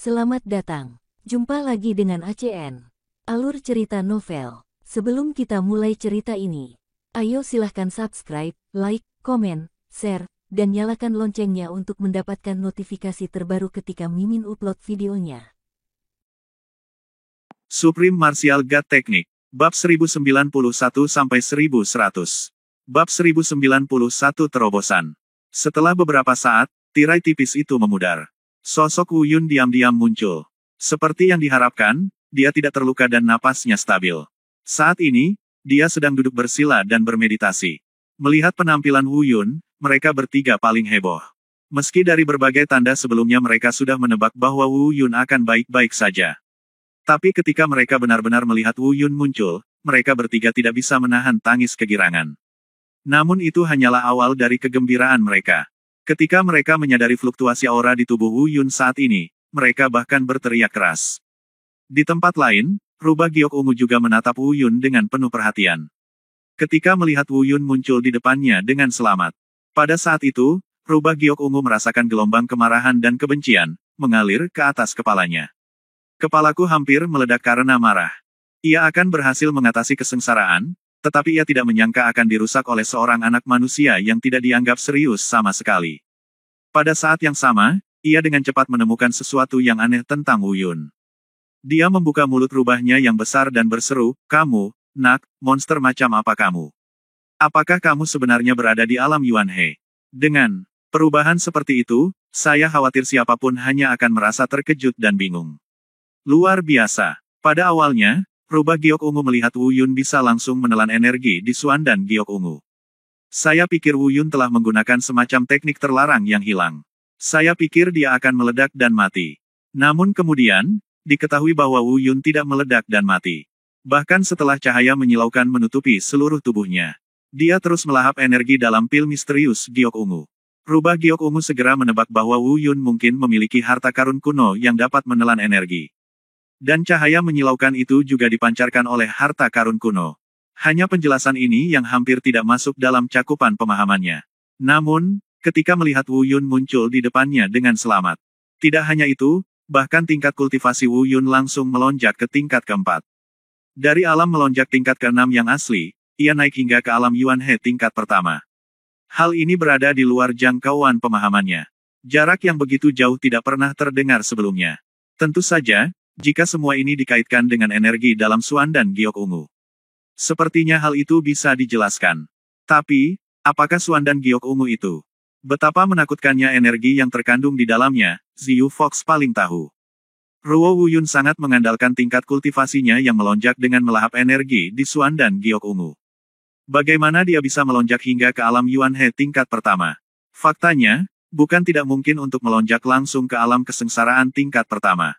Selamat datang. Jumpa lagi dengan ACN. Alur cerita novel. Sebelum kita mulai cerita ini, ayo silahkan subscribe, like, komen, share, dan nyalakan loncengnya untuk mendapatkan notifikasi terbaru ketika Mimin upload videonya. Supreme Martial God Technique. Bab 1091-1100. Bab 1091 Terobosan. Setelah beberapa saat, tirai tipis itu memudar. Sosok Wu Yun diam-diam muncul. Seperti yang diharapkan, dia tidak terluka dan napasnya stabil. Saat ini, dia sedang duduk bersila dan bermeditasi. Melihat penampilan Wu Yun, mereka bertiga paling heboh. Meski dari berbagai tanda sebelumnya mereka sudah menebak bahwa Wu Yun akan baik-baik saja. Tapi ketika mereka benar-benar melihat Wu Yun muncul, mereka bertiga tidak bisa menahan tangis kegirangan. Namun itu hanyalah awal dari kegembiraan mereka. Ketika mereka menyadari fluktuasi aura di tubuh Wu Yun saat ini, mereka bahkan berteriak keras. Di tempat lain, Rubah Giok Ungu juga menatap Wu Yun dengan penuh perhatian. Ketika melihat Wu Yun muncul di depannya dengan selamat. Pada saat itu, Rubah Giok Ungu merasakan gelombang kemarahan dan kebencian, mengalir ke atas kepalanya. Kepalaku hampir meledak karena marah. Ia akan berhasil mengatasi kesengsaraan, tetapi ia tidak menyangka akan dirusak oleh seorang anak manusia yang tidak dianggap serius sama sekali. Pada saat yang sama, ia dengan cepat menemukan sesuatu yang aneh tentang Wu Yun. Dia membuka mulut rubahnya yang besar dan berseru, "Kamu, nak, monster macam apa kamu? Apakah kamu sebenarnya berada di alam Yuan He?" Dengan perubahan seperti itu, saya khawatir siapapun hanya akan merasa terkejut dan bingung. Luar biasa. Pada awalnya, Rubah Giok Ungu melihat Wu Yun bisa langsung menelan energi di Suandan Giok Ungu. Saya pikir Wu Yun telah menggunakan semacam teknik terlarang yang hilang. Saya pikir dia akan meledak dan mati. Namun kemudian, diketahui bahwa Wu Yun tidak meledak dan mati. Bahkan setelah cahaya menyilaukan menutupi seluruh tubuhnya, dia terus melahap energi dalam pil misterius Giok Ungu. Rubah Giok Ungu segera menebak bahwa Wu Yun mungkin memiliki harta karun kuno yang dapat menelan energi. Dan cahaya menyilaukan itu juga dipancarkan oleh harta karun kuno. Hanya penjelasan ini yang hampir tidak masuk dalam cakupan pemahamannya. Namun, ketika melihat Wu Yun muncul di depannya dengan selamat. Tidak hanya itu, bahkan tingkat kultivasi Wu Yun langsung melonjak ke tingkat keempat. Dari alam melonjak tingkat keenam yang asli, ia naik hingga ke alam Yuan He tingkat pertama. Hal ini berada di luar jangkauan pemahamannya. Jarak yang begitu jauh tidak pernah terdengar sebelumnya. Tentu saja, jika semua ini dikaitkan dengan energi dalam Suandan Giok Ungu. Sepertinya hal itu bisa dijelaskan. Tapi, apakah Suandan Giok Ungu itu? Betapa menakutkannya energi yang terkandung di dalamnya, Ziyu Fox paling tahu. Ruo Wu Yun sangat mengandalkan tingkat kultivasinya yang melonjak dengan melahap energi di Suandan Giok Ungu. Bagaimana dia bisa melonjak hingga ke alam Yuan He tingkat pertama? Faktanya, bukan tidak mungkin untuk melonjak langsung ke alam kesengsaraan tingkat pertama.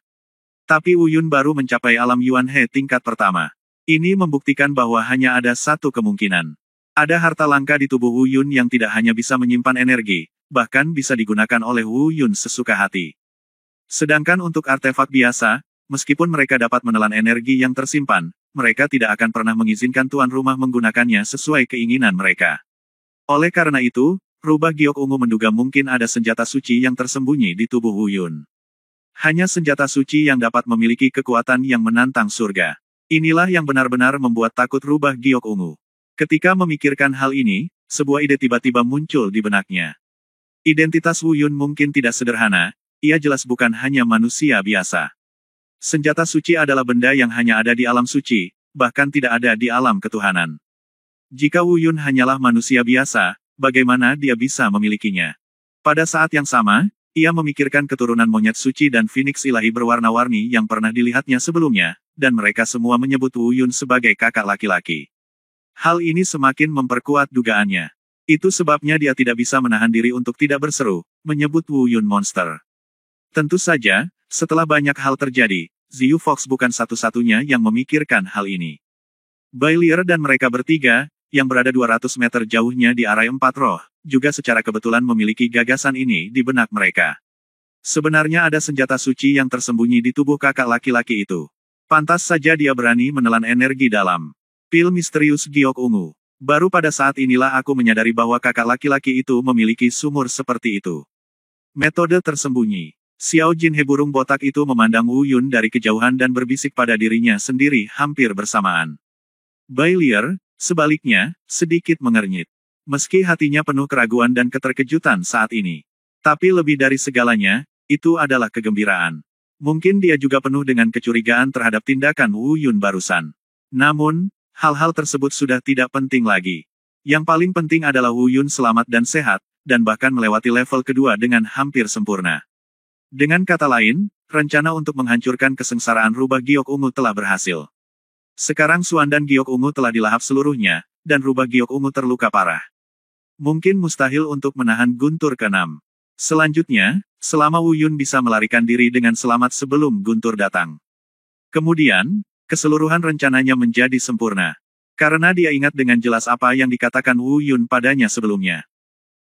Tapi Wu Yun baru mencapai alam Yuan He tingkat pertama. Ini membuktikan bahwa hanya ada satu kemungkinan. Ada harta langka di tubuh Wu Yun yang tidak hanya bisa menyimpan energi, bahkan bisa digunakan oleh Wu Yun sesuka hati. Sedangkan untuk artefak biasa, meskipun mereka dapat menelan energi yang tersimpan, mereka tidak akan pernah mengizinkan tuan rumah menggunakannya sesuai keinginan mereka. Oleh karena itu, Rubah Giok Ungu menduga mungkin ada senjata suci yang tersembunyi di tubuh Wu Yun. Hanya senjata suci yang dapat memiliki kekuatan yang menantang surga. Inilah yang benar-benar membuat takut Rubah Giok Ungu. Ketika memikirkan hal ini, sebuah ide tiba-tiba muncul di benaknya. Identitas Wu Yun mungkin tidak sederhana, ia jelas bukan hanya manusia biasa. Senjata suci adalah benda yang hanya ada di alam suci, bahkan tidak ada di alam ketuhanan. Jika Wu Yun hanyalah manusia biasa, bagaimana dia bisa memilikinya? Pada saat yang sama, ia memikirkan keturunan monyet suci dan Phoenix ilahi berwarna-warni yang pernah dilihatnya sebelumnya, dan mereka semua menyebut Wu Yun sebagai kakak laki-laki. Hal ini semakin memperkuat dugaannya. Itu sebabnya dia tidak bisa menahan diri untuk tidak berseru, menyebut Wu Yun monster. Tentu saja, setelah banyak hal terjadi, Ziyu Fox bukan satu-satunya yang memikirkan hal ini. Bailier dan mereka bertiga, yang berada 200 meter jauhnya di arah empat roh, juga secara kebetulan memiliki gagasan ini di benak mereka. Sebenarnya ada senjata suci yang tersembunyi di tubuh kakak laki-laki itu. Pantas saja dia berani menelan energi dalam pil misterius Giok Ungu. Baru pada saat inilah aku menyadari bahwa kakak laki-laki itu memiliki sumur seperti itu. Metode tersembunyi. Xiao Jinhe burung botak itu memandang Wu Yun dari kejauhan dan berbisik pada dirinya sendiri hampir bersamaan. Bailier, sebaliknya, sedikit mengernyit. Meski hatinya penuh keraguan dan keterkejutan saat ini. Tapi lebih dari segalanya, itu adalah kegembiraan. Mungkin dia juga penuh dengan kecurigaan terhadap tindakan Wu Yun barusan. Namun, hal-hal tersebut sudah tidak penting lagi. Yang paling penting adalah Wu Yun selamat dan sehat, dan bahkan melewati level kedua dengan hampir sempurna. Dengan kata lain, rencana untuk menghancurkan kesengsaraan rubah giok ungu telah berhasil. Sekarang Suandan giok ungu telah dilahap seluruhnya, dan rubah giok ungu terluka parah. Mungkin mustahil untuk menahan guntur ke-6. Selanjutnya, selama Wu Yun bisa melarikan diri dengan selamat sebelum guntur datang. Kemudian, keseluruhan rencananya menjadi sempurna. Karena dia ingat dengan jelas apa yang dikatakan Wu Yun padanya sebelumnya.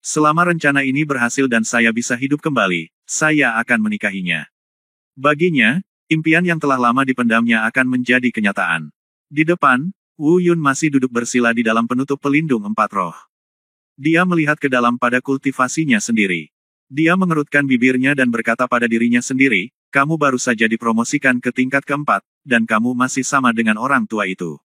Selama rencana ini berhasil dan saya bisa hidup kembali, saya akan menikahinya. Baginya, impian yang telah lama dipendamnya akan menjadi kenyataan. Di depan, Wu Yun masih duduk bersila di dalam penutup pelindung 4 roh. Dia melihat ke dalam pada kultivasinya sendiri. Dia mengerutkan bibirnya dan berkata pada dirinya sendiri, kamu baru saja dipromosikan ke tingkat ke-4, dan kamu masih sama dengan orang tua itu.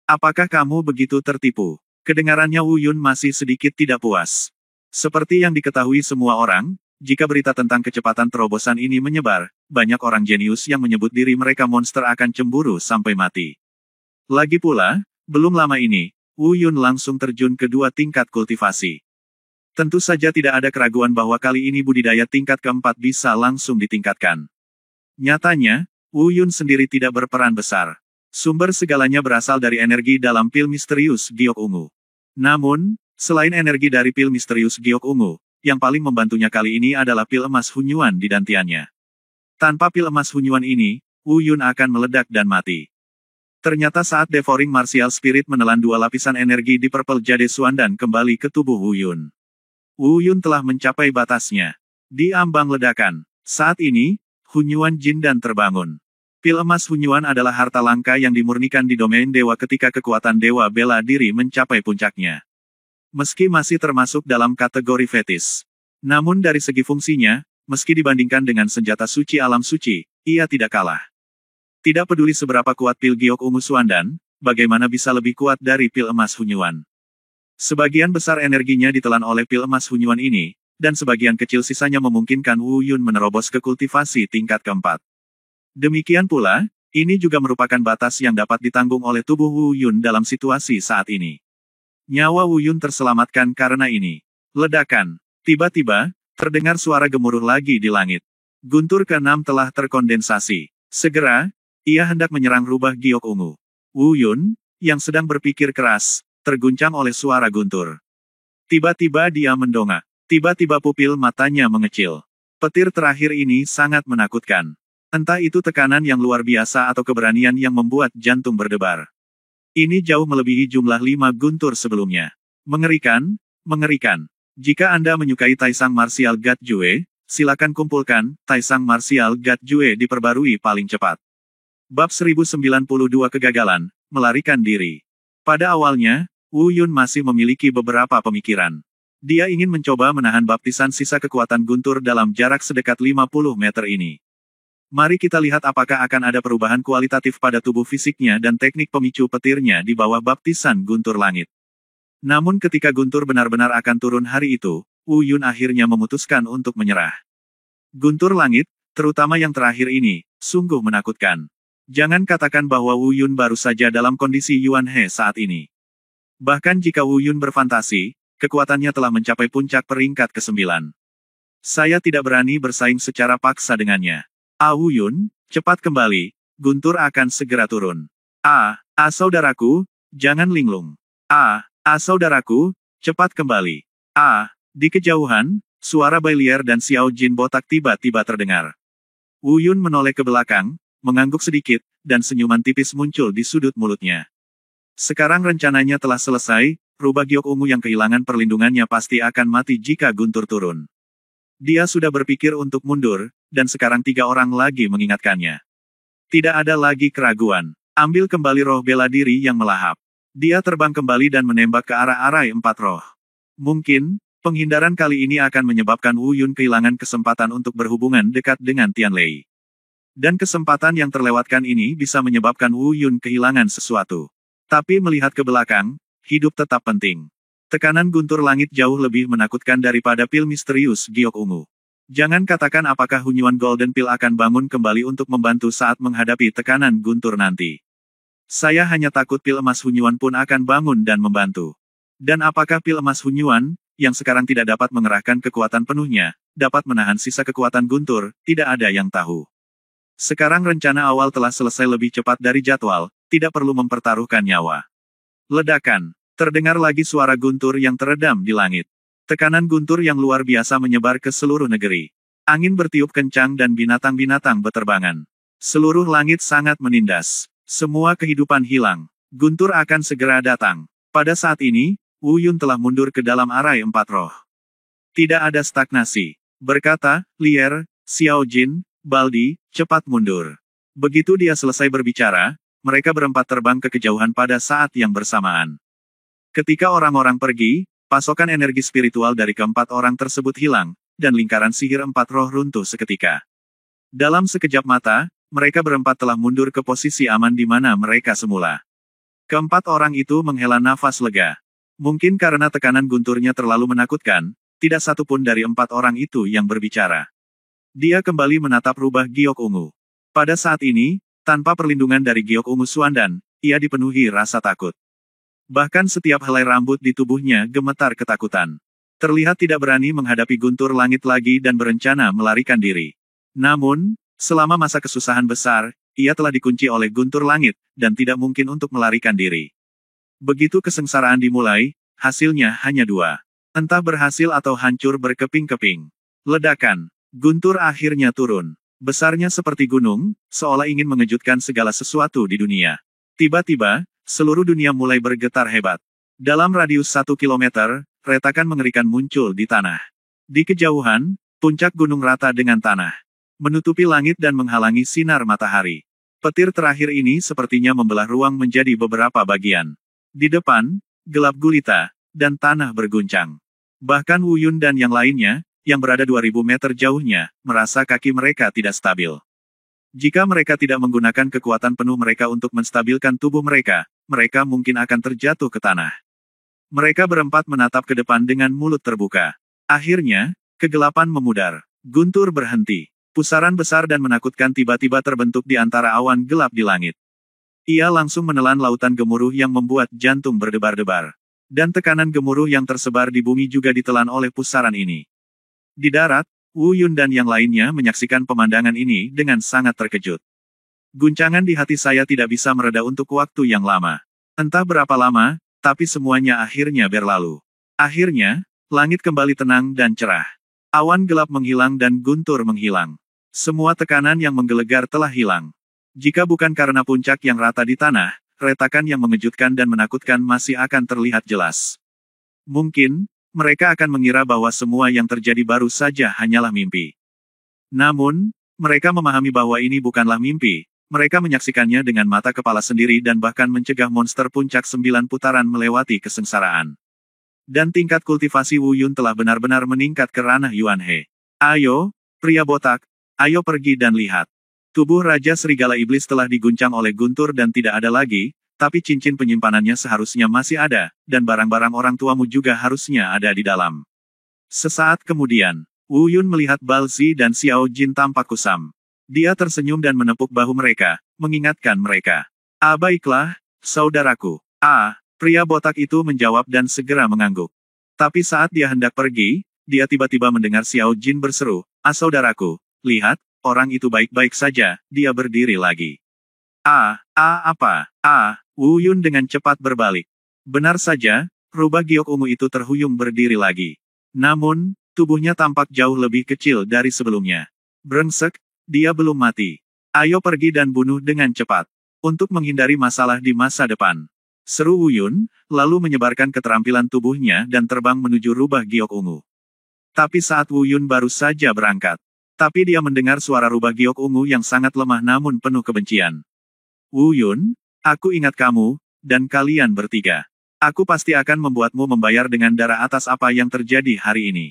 Apakah kamu begitu tertipu? Kedengarannya Wu Yun masih sedikit tidak puas. Seperti yang diketahui semua orang, jika berita tentang kecepatan terobosan ini menyebar, banyak orang jenius yang menyebut diri mereka monster akan cemburu sampai mati. Lagi pula, belum lama ini, Wu Yun langsung terjun ke 2 tingkat kultivasi. Tentu saja tidak ada keraguan bahwa kali ini budidaya tingkat ke-4 bisa langsung ditingkatkan. Nyatanya, Wu Yun sendiri tidak berperan besar. Sumber segalanya berasal dari energi dalam pil misterius giok ungu. Namun, selain energi dari pil misterius giok ungu, yang paling membantunya kali ini adalah pil emas hunyuan di dantiannya. Tanpa pil emas hunyuan ini, Wu Yun akan meledak dan mati. Ternyata saat Devouring Martial Spirit menelan 2 lapisan energi di Purple Jade Suandan kembali ke tubuh Wu Yun. Wu Yun telah mencapai batasnya. Di ambang ledakan. Saat ini, hunyuan Jindan terbangun. Pil emas hunyuan adalah harta langka yang dimurnikan di domain dewa ketika kekuatan dewa bela diri mencapai puncaknya. Meski masih termasuk dalam kategori fetis. Namun dari segi fungsinya, meski dibandingkan dengan senjata suci alam suci, ia tidak kalah. Tidak peduli seberapa kuat pil giok ungu Suandan, bagaimana bisa lebih kuat dari pil emas hunyuan. Sebagian besar energinya ditelan oleh pil emas hunyuan ini, dan sebagian kecil sisanya memungkinkan Wu Yun menerobos ke kultivasi tingkat ke-4. Demikian pula, ini juga merupakan batas yang dapat ditanggung oleh tubuh Wu Yun dalam situasi saat ini. Nyawa Wu Yun terselamatkan karena ini. Ledakan. Tiba-tiba, terdengar suara gemuruh lagi di langit. Guntur ke-6 telah terkondensasi. Segera, ia hendak menyerang rubah giok ungu. Wu Yun, yang sedang berpikir keras, terguncang oleh suara guntur. Tiba-tiba dia mendongak. Tiba-tiba pupil matanya mengecil. Petir terakhir ini sangat menakutkan. Entah itu tekanan yang luar biasa atau keberanian yang membuat jantung berdebar. Ini jauh melebihi jumlah 5 guntur sebelumnya. Mengerikan, mengerikan. Jika Anda menyukai Taisang Martial God Jue, silakan kumpulkan Taisang Martial God Jue diperbarui paling cepat. Bab 1092 Kegagalan, melarikan diri. Pada awalnya, Wu Yun masih memiliki beberapa pemikiran. Dia ingin mencoba menahan baptisan sisa kekuatan guntur dalam jarak sedekat 50 meter ini. Mari kita lihat apakah akan ada perubahan kualitatif pada tubuh fisiknya dan teknik pemicu petirnya di bawah baptisan guntur langit. Namun ketika guntur benar-benar akan turun hari itu, Wu Yun akhirnya memutuskan untuk menyerah. Guntur langit, terutama yang terakhir ini, sungguh menakutkan. Jangan katakan bahwa Wu Yun baru saja dalam kondisi Yuan He saat ini. Bahkan jika Wu Yun berfantasi, kekuatannya telah mencapai puncak peringkat ke-9. Saya tidak berani bersaing secara paksa dengannya. Wu Yun, cepat kembali, guntur akan segera turun. Saudaraku, jangan linglung. Saudaraku, cepat kembali. Di kejauhan, suara Bailier dan Xiao Jin botak tiba-tiba terdengar. Wu Yun menoleh ke belakang, mengangguk sedikit, dan senyuman tipis muncul di sudut mulutnya. Sekarang rencananya telah selesai, rubah giok ungu yang kehilangan perlindungannya pasti akan mati jika guntur turun. Dia sudah berpikir untuk mundur, dan sekarang 3 orang lagi mengingatkannya. Tidak ada lagi keraguan. Ambil kembali roh bela diri yang melahap. Dia terbang kembali dan menembak ke arah arai 4 roh. Mungkin, Penghindaran kali ini akan menyebabkan Wu Yun kehilangan kesempatan untuk berhubungan dekat dengan Tian Lei. Dan kesempatan yang terlewatkan ini bisa menyebabkan Wu Yun kehilangan sesuatu. Tapi melihat ke belakang, hidup tetap penting. Tekanan guntur langit jauh lebih menakutkan daripada pil misterius giok ungu. Jangan katakan apakah Hunyuan Golden Pill akan bangun kembali untuk membantu saat menghadapi tekanan guntur nanti. Saya hanya takut pil emas Hunyuan pun akan bangun dan membantu. Dan apakah pil emas Hunyuan, yang sekarang tidak dapat mengerahkan kekuatan penuhnya, dapat menahan sisa kekuatan guntur, tidak ada yang tahu. Sekarang rencana awal telah selesai lebih cepat dari jadwal, tidak perlu mempertaruhkan nyawa. Ledakan, terdengar lagi suara guntur yang teredam di langit. Tekanan guntur yang luar biasa menyebar ke seluruh negeri. Angin bertiup kencang dan binatang-binatang beterbangan. Seluruh langit sangat menindas. Semua kehidupan hilang. Guntur akan segera datang. Pada saat ini, Wu Yun telah mundur ke dalam arai empat roh. Tidak ada stagnasi. Berkata, Lier, Xiao Jin, Baldi, cepat mundur. Begitu dia selesai berbicara, mereka berempat terbang ke kejauhan pada saat yang bersamaan. Ketika orang-orang pergi, pasokan energi spiritual dari keempat orang tersebut hilang, dan lingkaran sihir empat roh runtuh seketika. Dalam sekejap mata, mereka berempat telah mundur ke posisi aman di mana mereka semula. Keempat orang itu menghela nafas lega. Mungkin karena tekanan gunturnya terlalu menakutkan, tidak satu pun dari empat orang itu yang berbicara. Dia kembali menatap rubah giok ungu. Pada saat ini, tanpa perlindungan dari giok ungu Suandan, ia dipenuhi rasa takut. Bahkan setiap helai rambut di tubuhnya gemetar ketakutan. Terlihat tidak berani menghadapi guntur langit lagi dan berencana melarikan diri. Namun, selama masa kesusahan besar, ia telah dikunci oleh guntur langit, dan tidak mungkin untuk melarikan diri. Begitu kesengsaraan dimulai, hasilnya hanya dua. Entah berhasil atau hancur berkeping-keping. Ledakan. Guntur akhirnya turun. Besarnya seperti gunung, seolah ingin mengejutkan segala sesuatu di dunia. Tiba-tiba, seluruh dunia mulai bergetar hebat. Dalam radius 1 kilometer, retakan mengerikan muncul di tanah. Di kejauhan, puncak gunung rata dengan tanah. Menutupi langit dan menghalangi sinar matahari. Petir terakhir ini sepertinya membelah ruang menjadi beberapa bagian. Di depan, gelap gulita, dan tanah berguncang. Bahkan Wu Yun dan yang lainnya, yang berada 2000 meter jauhnya, merasa kaki mereka tidak stabil. Jika mereka tidak menggunakan kekuatan penuh mereka untuk menstabilkan tubuh mereka, mereka mungkin akan terjatuh ke tanah. Mereka berempat menatap ke depan dengan mulut terbuka. Akhirnya, kegelapan memudar. Guntur berhenti. Pusaran besar dan menakutkan tiba-tiba terbentuk di antara awan gelap di langit. Ia langsung menelan lautan gemuruh yang membuat jantung berdebar-debar. Dan tekanan gemuruh yang tersebar di bumi juga ditelan oleh pusaran ini. Di darat, Wu Yun dan yang lainnya menyaksikan pemandangan ini dengan sangat terkejut. Guncangan di hati saya tidak bisa mereda untuk waktu yang lama. Entah berapa lama, tapi semuanya akhirnya berlalu. Akhirnya, langit kembali tenang dan cerah. Awan gelap menghilang dan guntur menghilang. Semua tekanan yang menggelegar telah hilang. Jika bukan karena puncak yang rata di tanah, retakan yang mengejutkan dan menakutkan masih akan terlihat jelas. Mungkin, mereka akan mengira bahwa semua yang terjadi baru saja hanyalah mimpi. Namun, mereka memahami bahwa ini bukanlah mimpi. Mereka menyaksikannya dengan mata kepala sendiri dan bahkan mencegah monster puncak 9 putaran melewati kesengsaraan. Dan tingkat kultivasi Wu Yun telah benar-benar meningkat ke ranah Yuan He. Ayo, pria botak, ayo pergi dan lihat. Tubuh Raja Serigala Iblis telah diguncang oleh guntur dan tidak ada lagi, tapi cincin penyimpanannya seharusnya masih ada, dan barang-barang orang tuamu juga harusnya ada di dalam. Sesaat kemudian, Wu Yun melihat Balzi dan Xiao Jin tampak kusam. Dia tersenyum dan menepuk bahu mereka, mengingatkan mereka. Ah baiklah, saudaraku. Pria botak itu menjawab dan segera mengangguk. Tapi saat dia hendak pergi, dia tiba-tiba mendengar Xiao Jin berseru, saudaraku, lihat, orang itu baik-baik saja, dia berdiri lagi. Wu Yun dengan cepat berbalik. Benar saja, rubah giok ungu itu terhuyung berdiri lagi. Namun, tubuhnya tampak jauh lebih kecil dari sebelumnya. Brengsek, dia belum mati. Ayo pergi dan bunuh dengan cepat. Untuk menghindari masalah di masa depan. Seru Wu Yun, lalu menyebarkan keterampilan tubuhnya dan terbang menuju rubah giok ungu. Tapi saat Wu Yun baru saja berangkat. Tapi dia mendengar suara rubah giok ungu yang sangat lemah namun penuh kebencian. Wu Yun, aku ingat kamu, dan kalian bertiga. Aku pasti akan membuatmu membayar dengan darah atas apa yang terjadi hari ini.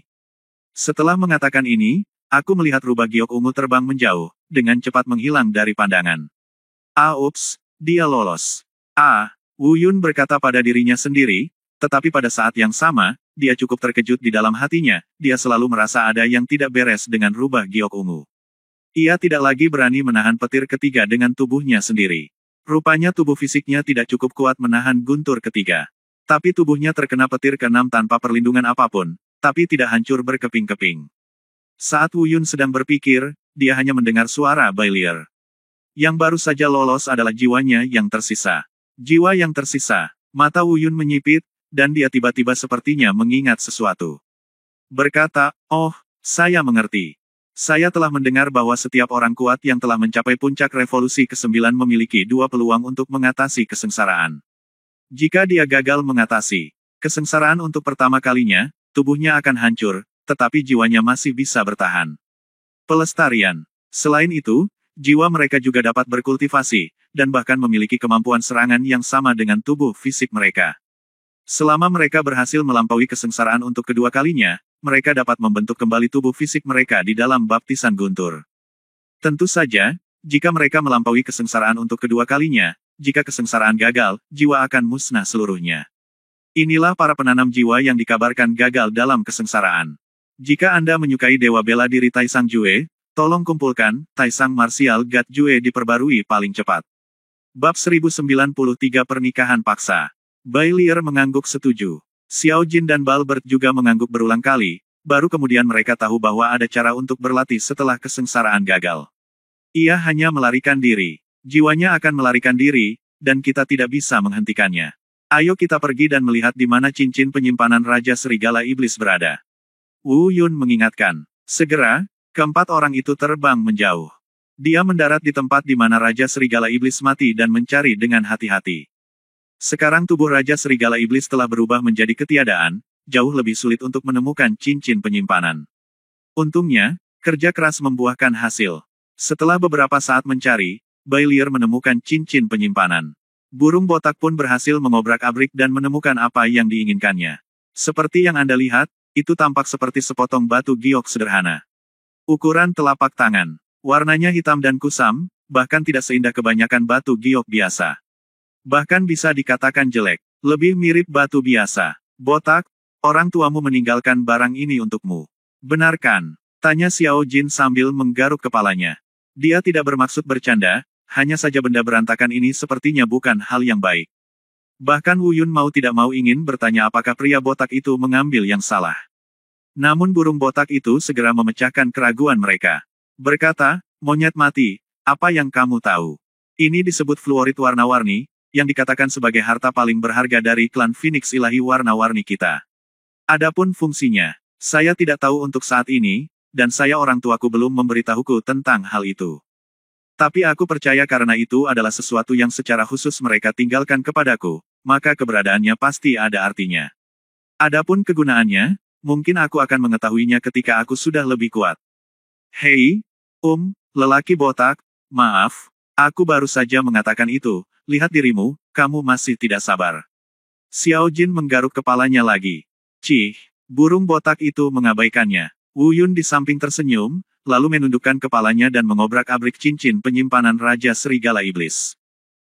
Setelah mengatakan ini, aku melihat rubah giok ungu terbang menjauh, dengan cepat menghilang dari pandangan. Ups, dia lolos. Wu Yun berkata pada dirinya sendiri, tetapi pada saat yang sama, dia cukup terkejut di dalam hatinya, dia selalu merasa ada yang tidak beres dengan rubah giok ungu. Ia tidak lagi berani menahan petir ketiga dengan tubuhnya sendiri. Rupanya tubuh fisiknya tidak cukup kuat menahan guntur ketiga. Tapi tubuhnya terkena petir keenam tanpa perlindungan apapun, tapi tidak hancur berkeping-keping. Saat Wu Yun sedang berpikir, dia hanya mendengar suara Bailier. Yang baru saja lolos adalah jiwanya yang tersisa. Jiwa yang tersisa. Mata Wu Yun menyipit, dan dia tiba-tiba sepertinya mengingat sesuatu. Berkata, oh, saya mengerti. Saya telah mendengar bahwa setiap orang kuat yang telah mencapai puncak revolusi ke-9 memiliki dua peluang untuk mengatasi kesengsaraan. Jika dia gagal mengatasi kesengsaraan untuk pertama kalinya, tubuhnya akan hancur, tetapi jiwanya masih bisa bertahan. Pelestarian. Selain itu, jiwa mereka juga dapat berkultivasi, dan bahkan memiliki kemampuan serangan yang sama dengan tubuh fisik mereka. Selama mereka berhasil melampaui kesengsaraan untuk kedua kalinya, mereka dapat membentuk kembali tubuh fisik mereka di dalam baptisan guntur. Tentu saja, jika mereka melampaui kesengsaraan untuk kedua kalinya, jika kesengsaraan gagal, jiwa akan musnah seluruhnya. Inilah para penanam jiwa yang dikabarkan gagal dalam kesengsaraan. Jika Anda menyukai dewa bela diri Taisang Jue, tolong kumpulkan, Taisang Martial God Jue diperbarui paling cepat. Bab 1093 Pernikahan Paksa. Bailier mengangguk setuju. Xiao Jin dan Balbert juga mengangguk berulang kali, baru kemudian mereka tahu bahwa ada cara untuk berlatih setelah kesengsaraan gagal. Ia hanya melarikan diri. Jiwanya akan melarikan diri, dan kita tidak bisa menghentikannya. Ayo kita pergi dan melihat di mana cincin penyimpanan Raja Serigala Iblis berada. Wu Yun mengingatkan. Segera, keempat orang itu terbang menjauh. Dia mendarat di tempat di mana Raja Serigala Iblis mati dan mencari dengan hati-hati. Sekarang tubuh Raja Serigala Iblis telah berubah menjadi ketiadaan, jauh lebih sulit untuk menemukan cincin penyimpanan. Untungnya, kerja keras membuahkan hasil. Setelah beberapa saat mencari, Bailier menemukan cincin penyimpanan. Burung botak pun berhasil mengobrak-abrik dan menemukan apa yang diinginkannya. Seperti yang Anda lihat, itu tampak seperti sepotong batu giok sederhana. Ukuran telapak tangan. Warnanya hitam dan kusam, bahkan tidak seindah kebanyakan batu giok biasa. Bahkan bisa dikatakan jelek. Lebih mirip batu biasa. Botak, orang tuamu meninggalkan barang ini untukmu. Benarkan? Tanya Xiao Jin sambil menggaruk kepalanya. Dia tidak bermaksud bercanda, hanya saja benda berantakan ini sepertinya bukan hal yang baik. Bahkan Wu Yun mau tidak mau ingin bertanya apakah pria botak itu mengambil yang salah. Namun burung botak itu segera memecahkan keraguan mereka. Berkata, monyet mati, apa yang kamu tahu? Ini disebut fluorit warna-warni, yang dikatakan sebagai harta paling berharga dari klan Phoenix Ilahi warna-warni kita. Adapun fungsinya, saya tidak tahu untuk saat ini, dan saya orang tuaku belum memberitahuku tentang hal itu. Tapi aku percaya karena itu adalah sesuatu yang secara khusus mereka tinggalkan kepadaku, maka keberadaannya pasti ada artinya. Adapun kegunaannya, mungkin aku akan mengetahuinya ketika aku sudah lebih kuat. Hei, lelaki botak, maaf, aku baru saja mengatakan itu, lihat dirimu, kamu masih tidak sabar. Xiao Jin menggaruk kepalanya lagi. Cih, burung botak itu mengabaikannya. Wu Yun di samping tersenyum, lalu menundukkan kepalanya dan mengobrak-abrik cincin penyimpanan Raja Serigala Iblis.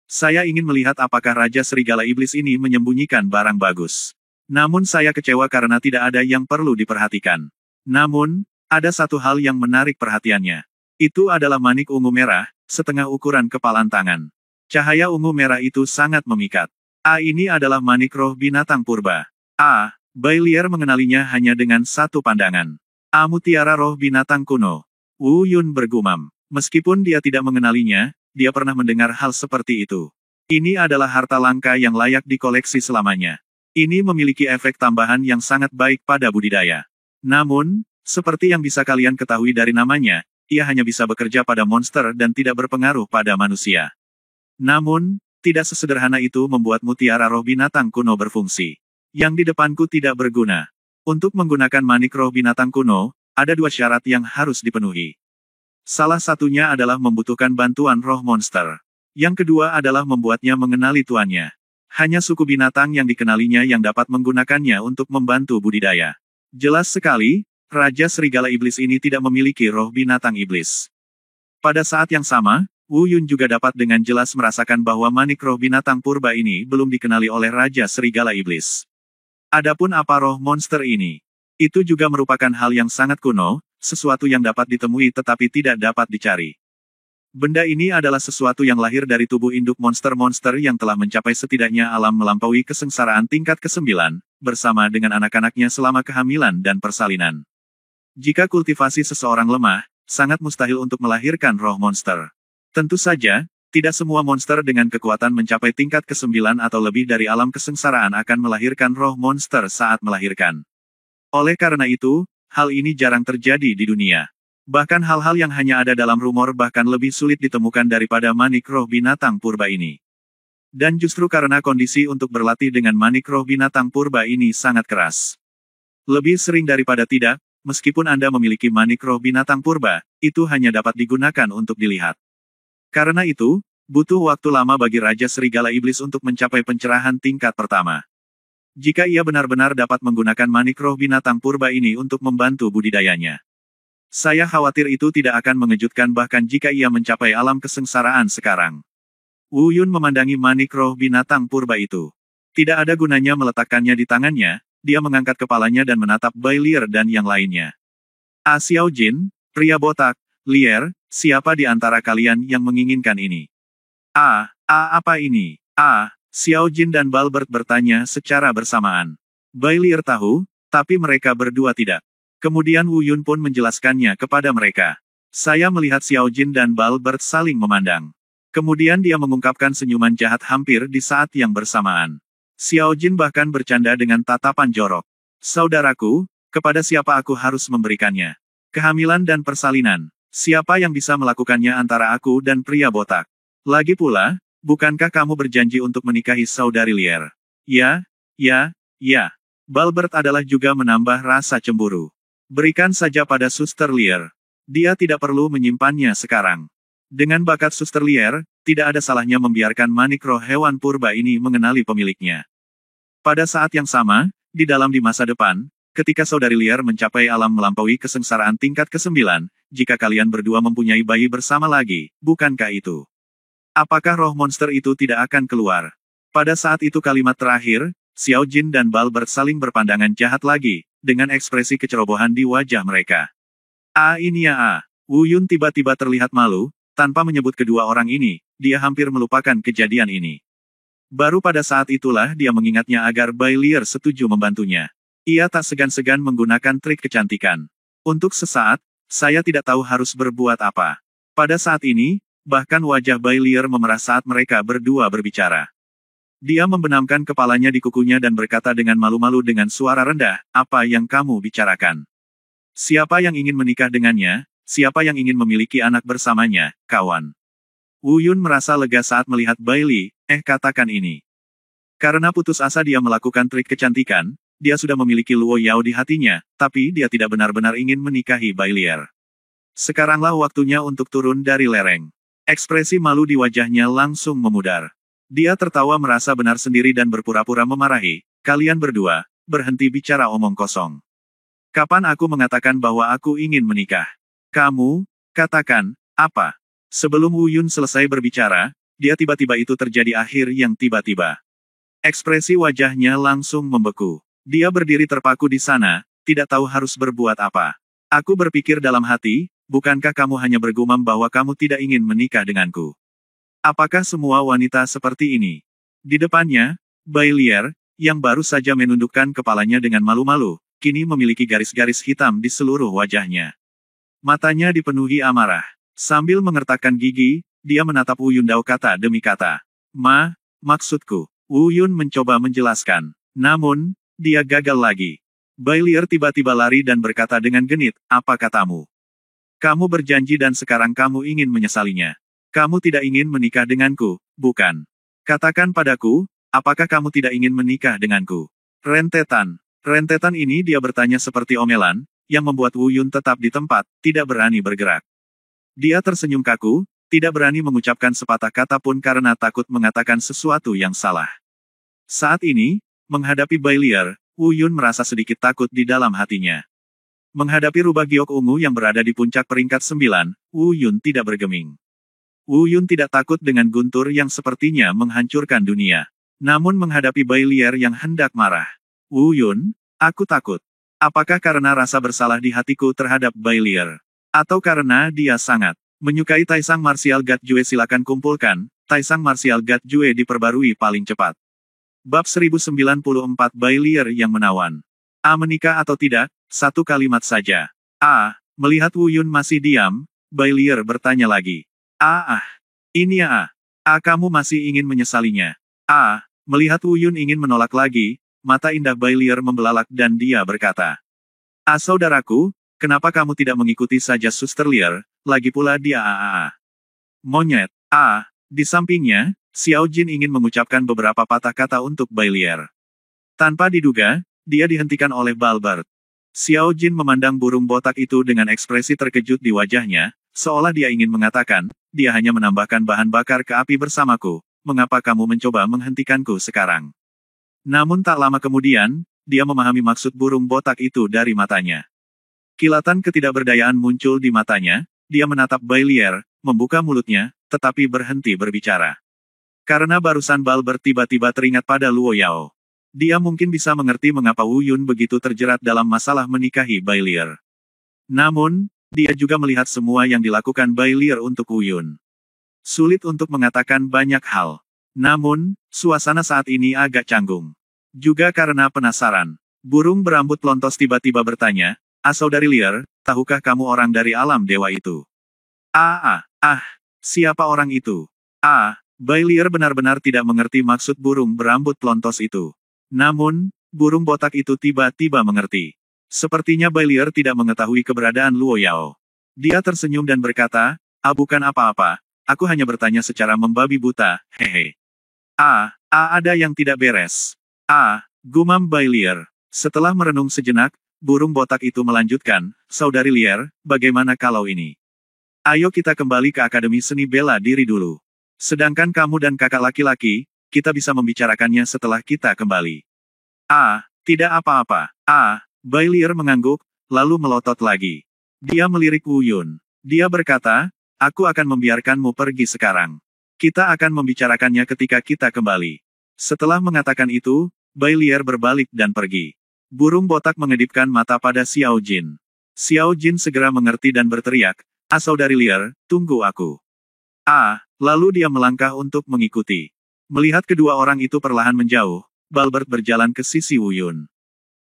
Saya ingin melihat apakah Raja Serigala Iblis ini menyembunyikan barang bagus. Namun saya kecewa karena tidak ada yang perlu diperhatikan. Namun, ada satu hal yang menarik perhatiannya. Itu adalah manik ungu merah, setengah ukuran kepalan tangan. Cahaya ungu merah itu sangat memikat. Ini adalah manik roh binatang purba. Bailier mengenalinya hanya dengan satu pandangan. Mutiara roh binatang kuno. Wu Yun bergumam. Meskipun dia tidak mengenalinya, dia pernah mendengar hal seperti itu. Ini adalah harta langka yang layak dikoleksi selamanya. Ini memiliki efek tambahan yang sangat baik pada budidaya. Namun, seperti yang bisa kalian ketahui dari namanya, ia hanya bisa bekerja pada monster dan tidak berpengaruh pada manusia. Namun, tidak sesederhana itu membuat mutiara roh binatang kuno berfungsi. Yang di depanku tidak berguna. Untuk menggunakan manik roh binatang kuno, ada dua syarat yang harus dipenuhi. Salah satunya adalah membutuhkan bantuan roh monster. Yang kedua adalah membuatnya mengenali tuannya. Hanya suku binatang yang dikenalinya yang dapat menggunakannya untuk membantu budidaya. Jelas sekali, Raja Serigala Iblis ini tidak memiliki roh binatang iblis. Pada saat yang sama, Wu Yun juga dapat dengan jelas merasakan bahwa manik roh binatang purba ini belum dikenali oleh Raja Serigala Iblis. Adapun apa roh monster ini? Itu juga merupakan hal yang sangat kuno, sesuatu yang dapat ditemui tetapi tidak dapat dicari. Benda ini adalah sesuatu yang lahir dari tubuh induk monster-monster yang telah mencapai setidaknya alam melampaui kesengsaraan tingkat ke-9, bersama dengan anak-anaknya selama kehamilan dan persalinan. Jika kultivasi seseorang lemah, sangat mustahil untuk melahirkan roh monster. Tentu saja, tidak semua monster dengan kekuatan mencapai tingkat ke-9 atau lebih dari alam kesengsaraan akan melahirkan roh monster saat melahirkan. Oleh karena itu, hal ini jarang terjadi di dunia. Bahkan hal-hal yang hanya ada dalam rumor bahkan lebih sulit ditemukan daripada manik roh binatang purba ini. Dan justru karena kondisi untuk berlatih dengan manik roh binatang purba ini sangat keras. Lebih sering daripada tidak, meskipun Anda memiliki manik roh binatang purba, itu hanya dapat digunakan untuk dilihat. Karena itu, butuh waktu lama bagi Raja Serigala Iblis untuk mencapai pencerahan tingkat pertama. Jika ia benar-benar dapat menggunakan manik roh binatang purba ini untuk membantu budidayanya. Saya khawatir itu tidak akan mengejutkan bahkan jika ia mencapai alam kesengsaraan sekarang. Wu Yun memandangi manik roh binatang purba itu. Tidak ada gunanya meletakkannya di tangannya, dia mengangkat kepalanya dan menatap Bai Lier dan yang lainnya. Xiao Jin, pria botak, Lier, siapa di antara kalian yang menginginkan ini? Apa ini? Xiao Jin dan Balbert bertanya secara bersamaan. Bai Lier tahu, tapi mereka berdua tidak. Kemudian Wu Yun pun menjelaskannya kepada mereka. Saya melihat Xiao Jin dan Balbert saling memandang. Kemudian dia mengungkapkan senyuman jahat hampir di saat yang bersamaan. Xiao Jin bahkan bercanda dengan tatapan jorok. Saudaraku, kepada siapa aku harus memberikannya? Kehamilan dan persalinan. Siapa yang bisa melakukannya antara aku dan pria botak? Lagi pula, bukankah kamu berjanji untuk menikahi saudari Lier? Ya. Balbert adalah juga menambah rasa cemburu. Berikan saja pada Suster Lier. Dia tidak perlu menyimpannya sekarang. Dengan bakat Suster Lier, tidak ada salahnya membiarkan manik roh hewan purba ini mengenali pemiliknya. Pada saat yang sama, di masa depan, ketika saudari Lier mencapai alam melampaui kesengsaraan tingkat ke-9, jika kalian berdua mempunyai bayi bersama lagi, bukankah itu? Apakah roh monster itu tidak akan keluar? Pada saat itu kalimat terakhir, Xiao Jin dan Balbert saling berpandangan jahat lagi, dengan ekspresi kecerobohan di wajah mereka. Wu Yun tiba-tiba terlihat malu, tanpa menyebut kedua orang ini, dia hampir melupakan kejadian ini. Baru pada saat itulah dia mengingatnya agar Bai Lier setuju membantunya. Ia tak segan-segan menggunakan trik kecantikan. Untuk sesaat, saya tidak tahu harus berbuat apa. Pada saat ini, bahkan wajah Bai Lier memerah saat mereka berdua berbicara. Dia membenamkan kepalanya di kukunya dan berkata dengan malu-malu dengan suara rendah, apa yang kamu bicarakan? Siapa yang ingin menikah dengannya? Siapa yang ingin memiliki anak bersamanya, kawan? Wu Yun merasa lega saat melihat Bai Li, katakan ini. Karena putus asa dia melakukan trik kecantikan, dia sudah memiliki Luo Yao di hatinya, tapi dia tidak benar-benar ingin menikahi Bai Lier. Sekaranglah waktunya untuk turun dari lereng. Ekspresi malu di wajahnya langsung memudar. Dia tertawa merasa benar sendiri dan berpura-pura memarahi, kalian berdua, berhenti bicara omong kosong. Kapan aku mengatakan bahwa aku ingin menikah? Kamu, katakan, apa? Sebelum Wu Yun selesai berbicara, dia tiba-tiba itu terjadi akhir yang tiba-tiba. Ekspresi wajahnya langsung membeku. Dia berdiri terpaku di sana, tidak tahu harus berbuat apa. Aku berpikir dalam hati, bukankah kamu hanya bergumam bahwa kamu tidak ingin menikah denganku? Apakah semua wanita seperti ini? Di depannya, Bai Lier, yang baru saja menundukkan kepalanya dengan malu-malu, kini memiliki garis-garis hitam di seluruh wajahnya. Matanya dipenuhi amarah. Sambil mengertakkan gigi, dia menatap Wu Yun Dao kata demi kata. Maksudku. Wu Yun mencoba menjelaskan. Namun, dia gagal lagi. Bai Lier tiba-tiba lari dan berkata dengan genit, apa katamu? Kamu berjanji dan sekarang kamu ingin menyesalinya. Kamu tidak ingin menikah denganku, bukan? Katakan padaku, apakah kamu tidak ingin menikah denganku? Rentetan ini dia bertanya seperti omelan, yang membuat Wu Yun tetap di tempat, tidak berani bergerak. Dia tersenyum kaku, tidak berani mengucapkan sepatah kata pun karena takut mengatakan sesuatu yang salah. Saat ini, menghadapi Bai Lier, Wu Yun merasa sedikit takut di dalam hatinya. Menghadapi rubah giok ungu yang berada di puncak peringkat 9, Wu Yun tidak bergeming. Wu Yun tidak takut dengan guntur yang sepertinya menghancurkan dunia. Namun menghadapi Bai Lier yang hendak marah. Wu Yun, aku takut. Apakah karena rasa bersalah di hatiku terhadap Bai Lier? Atau karena dia sangat menyukai Taisang Martial God Jue? Silakan kumpulkan, Taisang Martial God Jue diperbarui paling cepat. Bab 1094 Bai Lier yang menawan. A. Menikah atau tidak? Satu kalimat saja. A. Melihat Wu Yun masih diam, Bai Lier bertanya lagi. Ini A. Kamu masih ingin menyesalinya? A. Melihat Wu Yun ingin menolak lagi, mata indah Bai Lier membelalak dan dia berkata. Saudaraku, kenapa kamu tidak mengikuti saja Suster Lier, lagi pula dia Monyet. Di sampingnya, Xiao Jin ingin mengucapkan beberapa patah kata untuk Bai Lier. Tanpa diduga, dia dihentikan oleh Balbert. Xiao Jin memandang burung botak itu dengan ekspresi terkejut di wajahnya, seolah dia ingin mengatakan, dia hanya menambahkan bahan bakar ke api bersamaku, mengapa kamu mencoba menghentikanku sekarang? Namun tak lama kemudian, dia memahami maksud burung botak itu dari matanya. Kilatan ketidakberdayaan muncul di matanya, dia menatap Bai Lier, membuka mulutnya, tetapi berhenti berbicara. Karena barusan Balbert tiba-tiba teringat pada Luo Yao. Dia mungkin bisa mengerti mengapa Wu Yun begitu terjerat dalam masalah menikahi Bai Lier. Namun, dia juga melihat semua yang dilakukan Bai Lier untuk Wu Yun. Sulit untuk mengatakan banyak hal. Namun, suasana saat ini agak canggung. Juga karena penasaran. Burung berambut lontos tiba-tiba bertanya, Saudari Lier, tahukah kamu orang dari alam dewa itu? Siapa orang itu? Bai Lier benar-benar tidak mengerti maksud burung berambut lontos itu. Namun, burung botak itu tiba-tiba mengerti. Sepertinya Bai Lier tidak mengetahui keberadaan Luo Yao. Dia tersenyum dan berkata, bukan apa-apa, aku hanya bertanya secara membabi buta, hehe. Ada yang tidak beres. Gumam Bai Lier. Setelah merenung sejenak, burung botak itu melanjutkan, Saudari Lier, bagaimana kalau ini? Ayo kita kembali ke Akademi Seni Bela Diri dulu. Sedangkan kamu dan kakak laki-laki, kita bisa membicarakannya setelah kita kembali. Tidak apa-apa. Bai Lier mengangguk, lalu melotot lagi. Dia melirik Wu Yun. Dia berkata, aku akan membiarkanmu pergi sekarang. Kita akan membicarakannya ketika kita kembali. Setelah mengatakan itu, Bai Lier berbalik dan pergi. Burung botak mengedipkan mata pada Xiao Jin. Xiao Jin segera mengerti dan berteriak, Saudari Lier, tunggu aku. Lalu dia melangkah untuk mengikuti. Melihat kedua orang itu perlahan menjauh, Balbert berjalan ke sisi Wu Yun.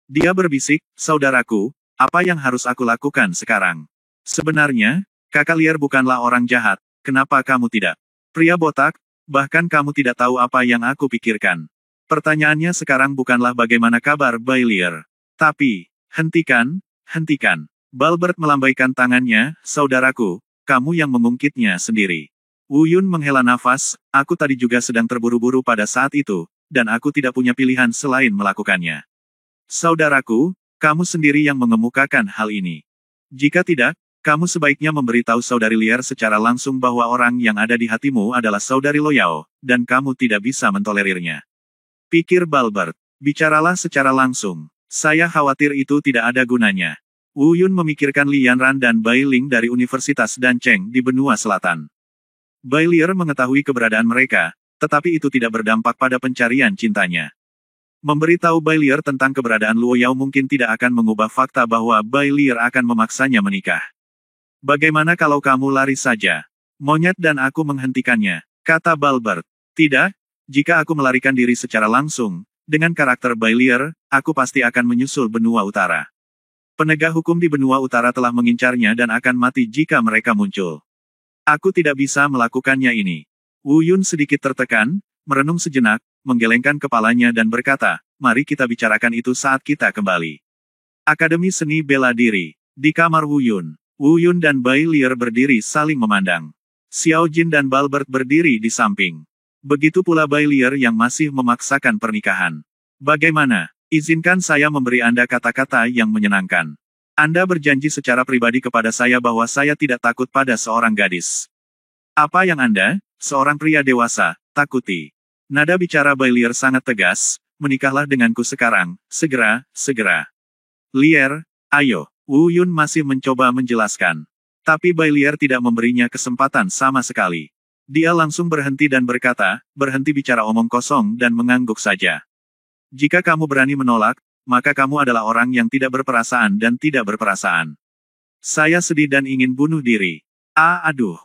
Dia berbisik, saudaraku, apa yang harus aku lakukan sekarang? Sebenarnya, kakak Lier bukanlah orang jahat, kenapa kamu tidak? Pria botak, bahkan kamu tidak tahu apa yang aku pikirkan. Pertanyaannya sekarang bukanlah bagaimana kabar Bai Lier. Tapi, hentikan. Balbert melambaikan tangannya, saudaraku, kamu yang mengungkitnya sendiri. Wu Yun menghela nafas, aku tadi juga sedang terburu-buru pada saat itu, dan aku tidak punya pilihan selain melakukannya. Saudaraku, kamu sendiri yang mengemukakan hal ini. Jika tidak, kamu sebaiknya memberitahu Saudari Lier secara langsung bahwa orang yang ada di hatimu adalah Saudari Lo Yao, dan kamu tidak bisa mentolerirnya. Pikir Balbert, bicaralah secara langsung. Saya khawatir itu tidak ada gunanya. Wu Yun memikirkan Li Yanran dan Bai Ling dari Universitas Dancheng di benua selatan. Bai Lier mengetahui keberadaan mereka, tetapi itu tidak berdampak pada pencarian cintanya. Memberitahu Bai Lier tentang keberadaan Luo Yao mungkin tidak akan mengubah fakta bahwa Bai Lier akan memaksanya menikah. Bagaimana kalau kamu lari saja? Monyet dan aku menghentikannya, kata Balbert. Tidak, jika aku melarikan diri secara langsung, dengan karakter Bai Lier, aku pasti akan menyusul benua utara. Penegak hukum di benua utara telah mengincarnya dan akan mati jika mereka muncul. Aku tidak bisa melakukannya ini. Wu Yun sedikit tertekan, merenung sejenak, menggelengkan kepalanya dan berkata, mari kita bicarakan itu saat kita kembali. Akademi Seni Bela Diri. Di kamar Wu Yun dan Bai Lier berdiri saling memandang. Xiao Jin dan Balbert berdiri di samping. Begitu pula Bai Lier yang masih memaksakan pernikahan. Bagaimana? Izinkan saya memberi Anda kata-kata yang menyenangkan. Anda berjanji secara pribadi kepada saya bahwa saya tidak takut pada seorang gadis. Apa yang Anda, seorang pria dewasa, takuti? Nada bicara Bailier sangat tegas, menikahlah denganku sekarang, segera, segera. Lier, ayo. Wu Yun masih mencoba menjelaskan. Tapi Bailier tidak memberinya kesempatan sama sekali. Dia langsung berhenti dan berkata, berhenti bicara omong kosong dan mengangguk saja. Jika kamu berani menolak, maka kamu adalah orang yang tidak berperasaan dan tidak berperasaan. Saya sedih dan ingin bunuh diri. Aduh.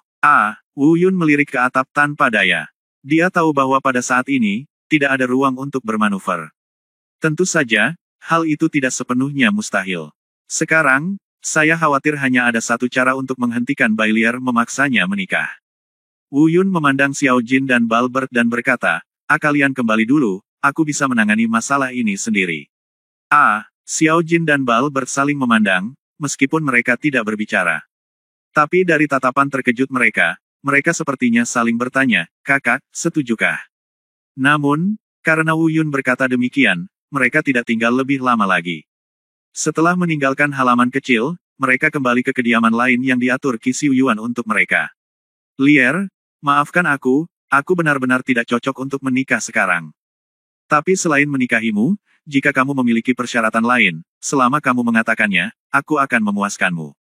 Wu Yun melirik ke atap tanpa daya. Dia tahu bahwa pada saat ini, tidak ada ruang untuk bermanuver. Tentu saja, hal itu tidak sepenuhnya mustahil. Sekarang, saya khawatir hanya ada satu cara untuk menghentikan Bailier memaksanya menikah. Wu Yun memandang Xiao Jin dan Balbert dan berkata, kalian kembali dulu, aku bisa menangani masalah ini sendiri. Xiao Jin dan Balbert saling memandang, meskipun mereka tidak berbicara. Tapi dari tatapan terkejut mereka sepertinya saling bertanya, kakak, setujukah? Namun, karena Wu Yun berkata demikian, mereka tidak tinggal lebih lama lagi. Setelah meninggalkan halaman kecil, mereka kembali ke kediaman lain yang diatur Qi Xiu Yuan untuk mereka. Lier, maafkan aku benar-benar tidak cocok untuk menikah sekarang. Tapi selain menikahimu, jika kamu memiliki persyaratan lain, selama kamu mengatakannya, aku akan memuaskanmu.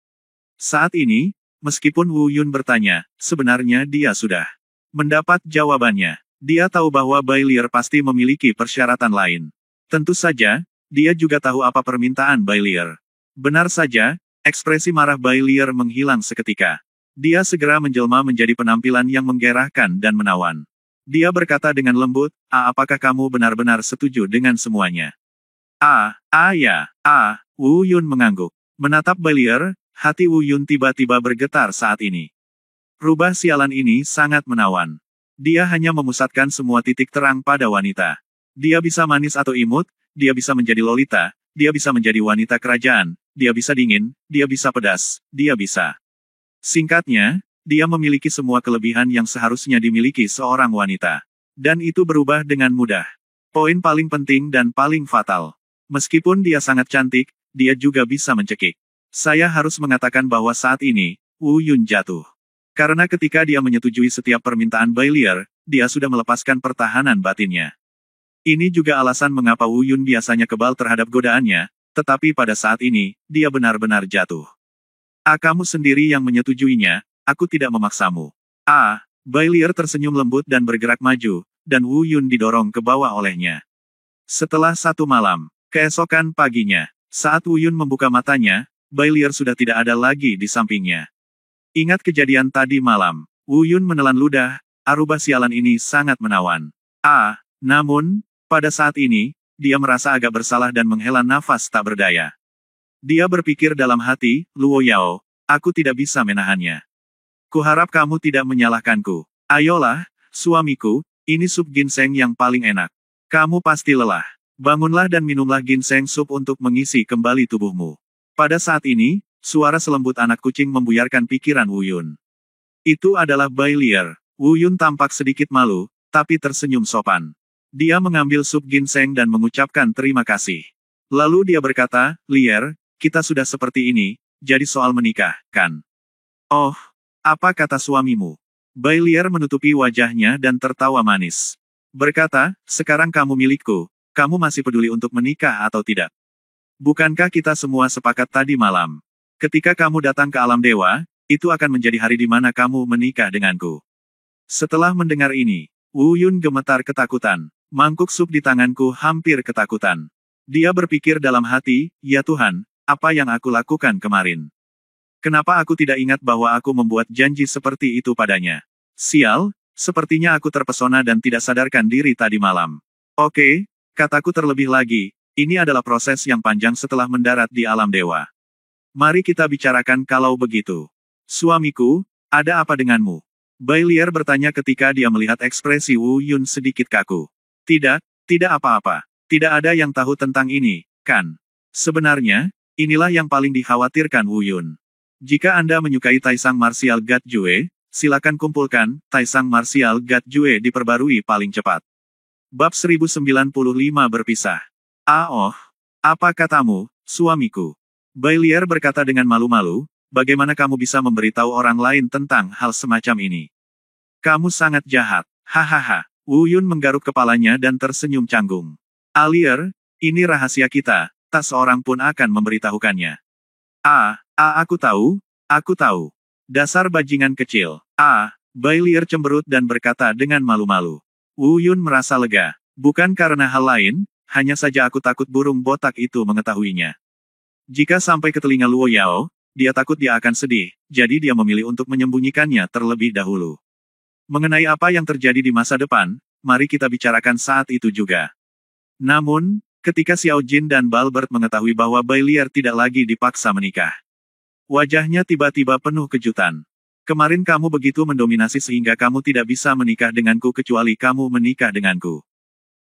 Saat ini, meskipun Wu Yun bertanya, sebenarnya dia sudah mendapat jawabannya. Dia tahu bahwa Bailier pasti memiliki persyaratan lain. Tentu saja, dia juga tahu apa permintaan Bailier. Benar saja, ekspresi marah Bailier menghilang seketika. Dia segera menjelma menjadi penampilan yang menggerahkan dan menawan. Dia berkata dengan lembut, apakah kamu benar-benar setuju dengan semuanya? Ya. Wu Yun mengangguk. Menatap Bailier, hati Wu Yun tiba-tiba bergetar saat ini. Rubah sialan ini sangat menawan. Dia hanya memusatkan semua titik terang pada wanita. Dia bisa manis atau imut, dia bisa menjadi lolita, dia bisa menjadi wanita kerajaan, dia bisa dingin, dia bisa pedas, dia bisa. Singkatnya, dia memiliki semua kelebihan yang seharusnya dimiliki seorang wanita. Dan itu berubah dengan mudah. Poin paling penting dan paling fatal. Meskipun dia sangat cantik, dia juga bisa mencekik. Saya harus mengatakan bahwa saat ini, Wu Yun jatuh. Karena ketika dia menyetujui setiap permintaan Bailier, dia sudah melepaskan pertahanan batinnya. Ini juga alasan mengapa Wu Yun biasanya kebal terhadap godaannya, tetapi pada saat ini, dia benar-benar jatuh. Kamu sendiri yang menyetujuinya, aku tidak memaksamu. Bailier tersenyum lembut dan bergerak maju, dan Wu Yun didorong ke bawah olehnya. Setelah satu malam, keesokan paginya, saat Wu Yun membuka matanya, Bailier sudah tidak ada lagi di sampingnya. Ingat kejadian tadi malam, Wu Yun menelan ludah, rubah sialan ini sangat menawan. Namun, pada saat ini, dia merasa agak bersalah dan menghela nafas tak berdaya. Dia berpikir dalam hati, Luo Yao, aku tidak bisa menahannya. Kuharap kamu tidak menyalahkanku. Ayolah, suamiku, ini sup ginseng yang paling enak. Kamu pasti lelah. Bangunlah dan minumlah ginseng sup untuk mengisi kembali tubuhmu. Pada saat ini, suara selembut anak kucing membuyarkan pikiran Wu Yun. Itu adalah Bailier. Wu Yun tampak sedikit malu, tapi tersenyum sopan. Dia mengambil sup ginseng dan mengucapkan terima kasih. Lalu dia berkata, Lier, kita sudah seperti ini, jadi soal menikah, kan? Oh, apa kata suamimu? Bailier menutupi wajahnya dan tertawa manis. Berkata, sekarang kamu milikku, kamu masih peduli untuk menikah atau tidak? Bukankah kita semua sepakat tadi malam? Ketika kamu datang ke alam dewa, itu akan menjadi hari di mana kamu menikah denganku. Setelah mendengar ini, Wu Yun gemetar ketakutan. Mangkuk sup di tanganku hampir ketakutan. Dia berpikir dalam hati, ya Tuhan, apa yang aku lakukan kemarin? Kenapa aku tidak ingat bahwa aku membuat janji seperti itu padanya? Sial, sepertinya aku terpesona dan tidak sadarkan diri tadi malam. Oke, kataku terlebih lagi, ini adalah proses yang panjang setelah mendarat di alam dewa. Mari kita bicarakan kalau begitu. Suamiku, ada apa denganmu? Bailier bertanya ketika dia melihat ekspresi Wu Yun sedikit kaku. Tidak apa-apa. Tidak ada yang tahu tentang ini, kan? Sebenarnya, inilah yang paling dikhawatirkan Wu Yun. Jika Anda menyukai Taisang Martial God Jue, silakan kumpulkan, Taisang Martial God Jue diperbarui paling cepat. Bab 1095 berpisah. Apa katamu, suamiku? Bailier berkata dengan malu-malu, bagaimana kamu bisa memberitahu orang lain tentang hal semacam ini? Kamu sangat jahat, hahaha. Wu Yun menggaruk kepalanya dan tersenyum canggung. Alier, ini rahasia kita, tak seorang pun akan memberitahukannya. Aku tahu. Dasar bajingan kecil. Bai Lier cemberut dan berkata dengan malu-malu. Wu Yun merasa lega. Bukan karena hal lain, hanya saja aku takut burung botak itu mengetahuinya. Jika sampai ke telinga Luo Yao, dia takut dia akan sedih, jadi dia memilih untuk menyembunyikannya terlebih dahulu. Mengenai apa yang terjadi di masa depan, mari kita bicarakan saat itu juga. Namun, ketika Xiao Jin dan Balbert mengetahui bahwa Bai Lier tidak lagi dipaksa menikah, wajahnya tiba-tiba penuh kejutan. Kemarin kamu begitu mendominasi sehingga kamu tidak bisa menikah denganku kecuali kamu menikah denganku.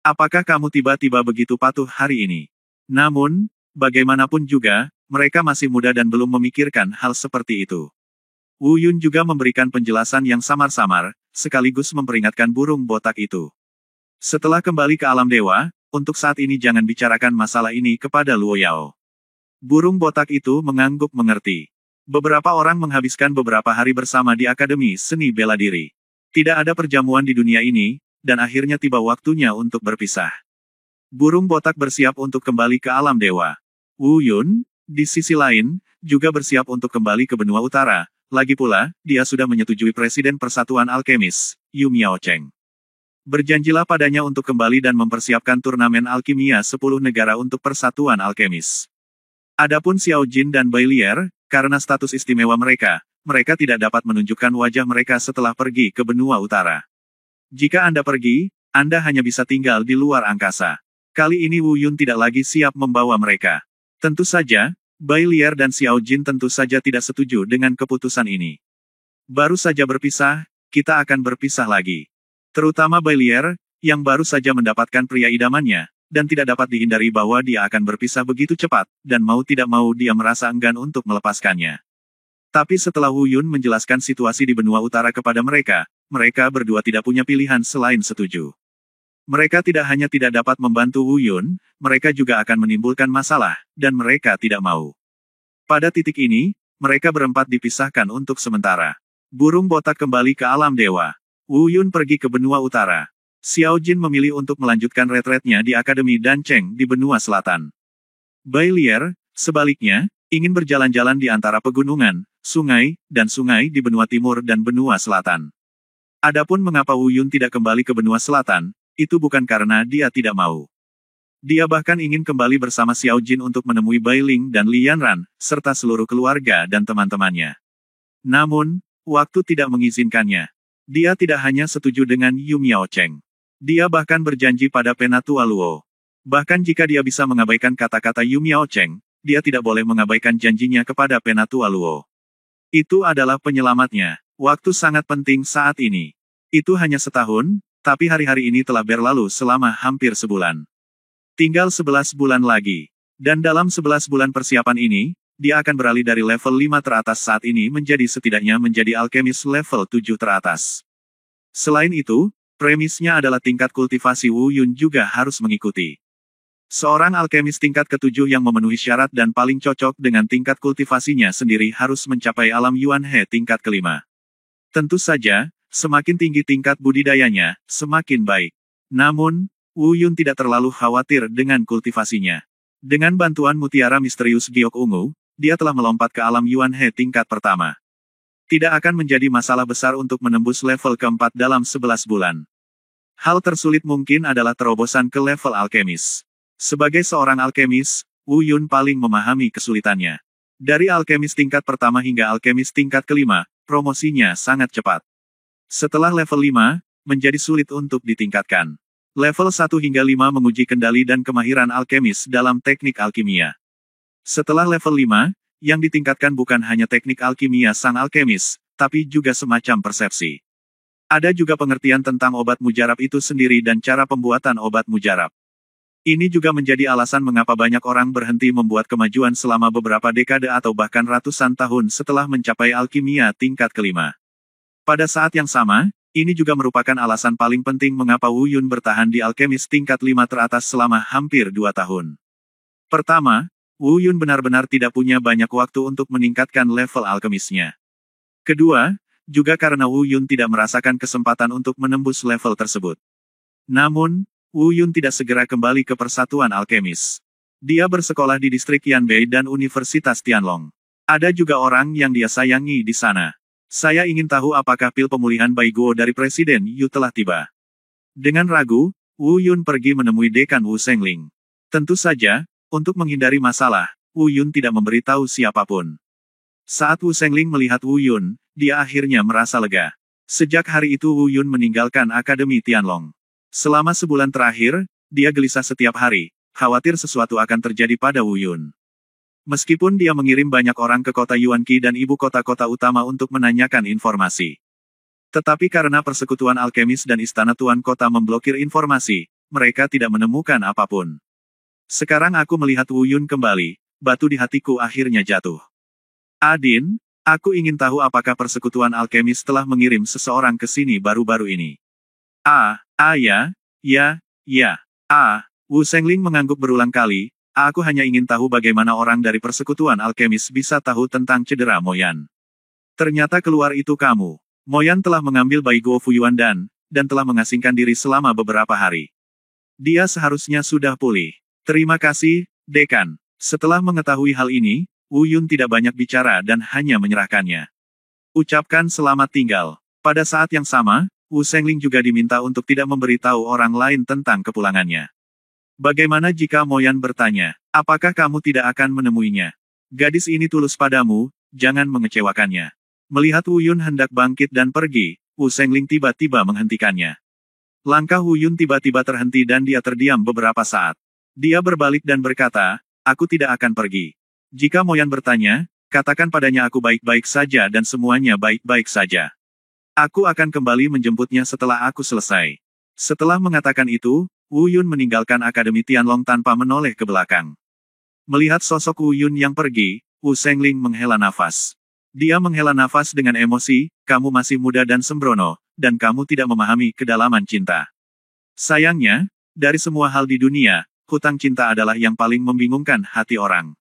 Apakah kamu tiba-tiba begitu patuh hari ini? Namun, bagaimanapun juga, mereka masih muda dan belum memikirkan hal seperti itu. Wu Yun juga memberikan penjelasan yang samar-samar, sekaligus memperingatkan burung botak itu. Setelah kembali ke alam dewa, untuk saat ini jangan bicarakan masalah ini kepada Luo Yao. Burung botak itu mengangguk mengerti. Beberapa orang menghabiskan beberapa hari bersama di Akademi Seni Bela Diri. Tidak ada perjamuan di dunia ini, dan akhirnya tiba waktunya untuk berpisah. Burung botak bersiap untuk kembali ke alam dewa. Wu Yun, di sisi lain, juga bersiap untuk kembali ke benua utara. Lagi pula, dia sudah menyetujui Presiden Persatuan Alkemis, Yu Miaocheng. Berjanjilah padanya untuk kembali dan mempersiapkan turnamen alkimia 10 negara untuk Persatuan Alkemis. Adapun Xiao Jin dan Bai Lier, karena status istimewa mereka tidak dapat menunjukkan wajah mereka setelah pergi ke benua utara. Jika Anda pergi, Anda hanya bisa tinggal di luar angkasa. Kali ini Wu Yun tidak lagi siap membawa mereka. Tentu saja, Bai Lier dan Xiao Jin tentu saja tidak setuju dengan keputusan ini. Baru saja berpisah, kita akan berpisah lagi. Terutama Bai Lier, yang baru saja mendapatkan pria idamannya, dan tidak dapat dihindari bahwa dia akan berpisah begitu cepat, dan mau tidak mau dia merasa enggan untuk melepaskannya. Tapi setelah Wu Yun menjelaskan situasi di benua utara kepada mereka berdua tidak punya pilihan selain setuju. Mereka tidak hanya tidak dapat membantu Wu Yun, mereka juga akan menimbulkan masalah, dan mereka tidak mau. Pada titik ini, mereka berempat dipisahkan untuk sementara. Burung botak kembali ke alam dewa. Wu Yun pergi ke benua utara. Xiao Jin memilih untuk melanjutkan retretnya di Akademi Dan Cheng di benua selatan. Bai Lier, sebaliknya, ingin berjalan-jalan di antara pegunungan, sungai di benua timur dan benua selatan. Adapun mengapa Wu Yun tidak kembali ke benua selatan, itu bukan karena dia tidak mau. Dia bahkan ingin kembali bersama Xiao Jin untuk menemui Bai Ling dan Li Yanran, serta seluruh keluarga dan teman-temannya. Namun, waktu tidak mengizinkannya. Dia tidak hanya setuju dengan Yu Miaocheng. Dia bahkan berjanji pada Penatua Luo. Bahkan jika dia bisa mengabaikan kata-kata Yu Miaocheng, dia tidak boleh mengabaikan janjinya kepada Penatua Luo. Itu adalah penyelamatnya. Waktu sangat penting saat ini. Itu hanya setahun, tapi hari-hari ini telah berlalu selama hampir sebulan. Tinggal 11 bulan lagi. Dan dalam 11 bulan persiapan ini, dia akan beralih dari level 5 teratas saat ini menjadi setidaknya menjadi alkemis level 7 teratas. Selain itu, premisnya adalah tingkat kultivasi Wu Yun juga harus mengikuti. Seorang alkemis tingkat ke-7 yang memenuhi syarat dan paling cocok dengan tingkat kultivasinya sendiri harus mencapai alam Yuan He tingkat ke-5. Tentu saja, semakin tinggi tingkat budidayanya, semakin baik. Namun, Wu Yun tidak terlalu khawatir dengan kultivasinya. Dengan bantuan mutiara misterius giok ungu, dia telah melompat ke alam Yuan He tingkat pertama. Tidak akan menjadi masalah besar untuk menembus level keempat dalam 11 bulan. Hal tersulit mungkin adalah terobosan ke level alkemis. Sebagai seorang alkemis, Wu Yun paling memahami kesulitannya. Dari alkemis tingkat pertama hingga alkemis tingkat kelima, promosinya sangat cepat. Setelah level 5, menjadi sulit untuk ditingkatkan. Level 1 hingga 5 menguji kendali dan kemahiran alkemis dalam teknik alkimia. Setelah level 5, yang ditingkatkan bukan hanya teknik alkimia sang alkemis, tapi juga semacam persepsi. Ada juga pengertian tentang obat mujarab itu sendiri dan cara pembuatan obat mujarab. Ini juga menjadi alasan mengapa banyak orang berhenti membuat kemajuan selama beberapa dekade atau bahkan ratusan tahun setelah mencapai alkimia tingkat kelima. Pada saat yang sama, ini juga merupakan alasan paling penting mengapa Wu Yun bertahan di alkemis tingkat 5 teratas selama hampir 2 tahun. Pertama, Wu Yun benar-benar tidak punya banyak waktu untuk meningkatkan level alkemisnya. Kedua, juga karena Wu Yun tidak merasakan kesempatan untuk menembus level tersebut. Namun, Wu Yun tidak segera kembali ke Persatuan Alkemis. Dia bersekolah di distrik Yanbei dan Universitas Tianlong. Ada juga orang yang dia sayangi di sana. Saya ingin tahu apakah pil pemulihan Baiguo dari Presiden Yu telah tiba. Dengan ragu, Wu Yun pergi menemui Dekan Wu Shengling. Tentu saja, untuk menghindari masalah, Wu Yun tidak memberitahu siapapun. Saat Wu Shengling melihat Wu Yun, dia akhirnya merasa lega. Sejak hari itu Wu Yun meninggalkan Akademi Tianlong. Selama sebulan terakhir, dia gelisah setiap hari, khawatir sesuatu akan terjadi pada Wu Yun. Meskipun dia mengirim banyak orang ke kota Yuanqi dan ibu kota-kota utama untuk menanyakan informasi. Tetapi karena persekutuan alkemis dan istana tuan kota memblokir informasi, mereka tidak menemukan apapun. Sekarang aku melihat Wu Yun kembali, batu di hatiku akhirnya jatuh. Adin, aku ingin tahu apakah persekutuan alkemis telah mengirim seseorang ke sini baru-baru ini. Ya. Wu Shengling mengangguk berulang kali. Aku hanya ingin tahu bagaimana orang dari persekutuan alkemis bisa tahu tentang cedera Moyan. Ternyata keluar itu kamu. Moyan telah mengambil Baiguo Fuyuan dan telah mengasingkan diri selama beberapa hari. Dia seharusnya sudah pulih. Terima kasih, Dekan. Setelah mengetahui hal ini, Wu Yun tidak banyak bicara dan hanya menyerahkannya. Ucapkan selamat tinggal. Pada saat yang sama, Wu Shengling juga diminta untuk tidak memberitahu orang lain tentang kepulangannya. Bagaimana jika Moyan bertanya, apakah kamu tidak akan menemuinya? Gadis ini tulus padamu, jangan mengecewakannya. Melihat Wu Yun hendak bangkit dan pergi, Wu Shengling tiba-tiba menghentikannya. Langkah Wu Yun tiba-tiba terhenti dan dia terdiam beberapa saat. Dia berbalik dan berkata, aku tidak akan pergi. Jika Moyan bertanya, katakan padanya aku baik-baik saja dan semuanya baik-baik saja. Aku akan kembali menjemputnya setelah aku selesai. Setelah mengatakan itu, Wu Yun meninggalkan Akademi Tianlong tanpa menoleh ke belakang. Melihat sosok Wu Yun yang pergi, Wu Shengling menghela nafas. Dia menghela nafas dengan emosi, kamu masih muda dan sembrono, dan kamu tidak memahami kedalaman cinta. Sayangnya, dari semua hal di dunia, hutang cinta adalah yang paling membingungkan hati orang.